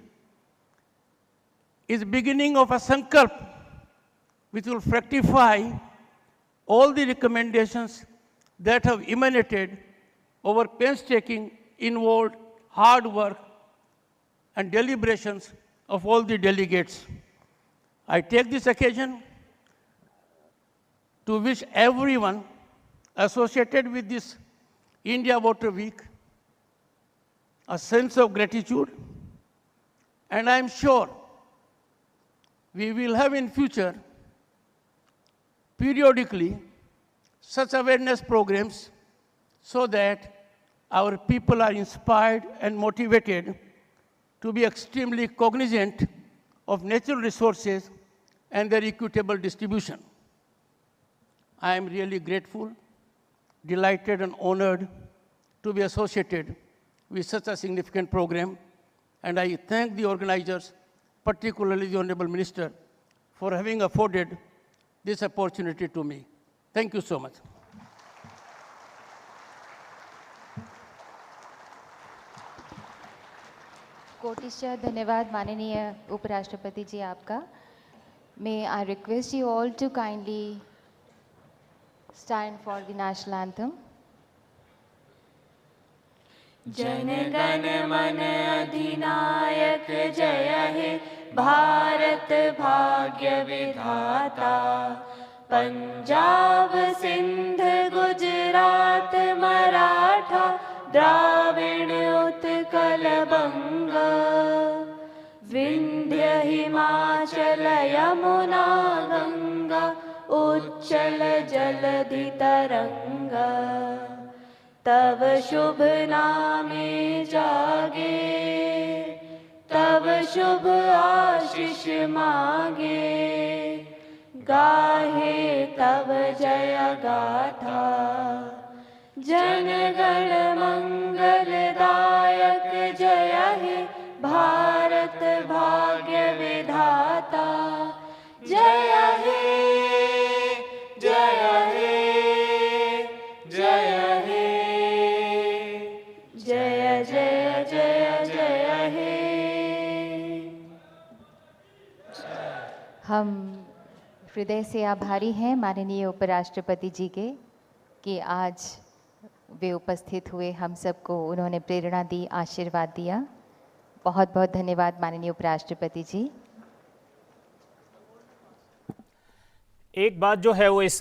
is beginning of a sankalp which will fructify all the recommendations that have emanated over painstaking, involved, hard work, and deliberations of all the delegates. I take this occasion to wish everyone associated with this India Water Week a sense of gratitude, and I am sure we will have in future periodically such awareness programs so that our people are inspired and motivated to be extremely cognizant of natural resources and their equitable distribution. I am really grateful, delighted, and honored to be associated with such a significant program, and I thank the organizers, particularly the Honorable Minister, for having afforded this opportunity to me. Thank you so much. कोटिशः धन्यवाद माननीय उपराष्ट्रपति जी आपका. May I request you all to kindly stand for the national anthem. Jana Gana मन अधिनायक जय हे भारत भाग्य विधाता. पंजाब सिंध गुजरात मराठा द्राविण उत्कल बंग. विंध्य हिमाचल यमुना गंगा उच्चल जलधि तरंग. तव शुभ नामे जागे तव शुभ आशीष मांगे. गाहे तव जय गाथा। जन गण मंगलदायक जय हे भारत भाग्य विधाता। जय हे जय हे जय हे जय जय जय जय हे। हम हृदय से आभारी हैं माननीय उपराष्ट्रपति जी के कि आज वे उपस्थित हुए, हम सबको उन्होंने प्रेरणा दी, आशीर्वाद दिया। बहुत बहुत धन्यवाद माननीय उपराष्ट्रपति जी। एक बात जो है वो इस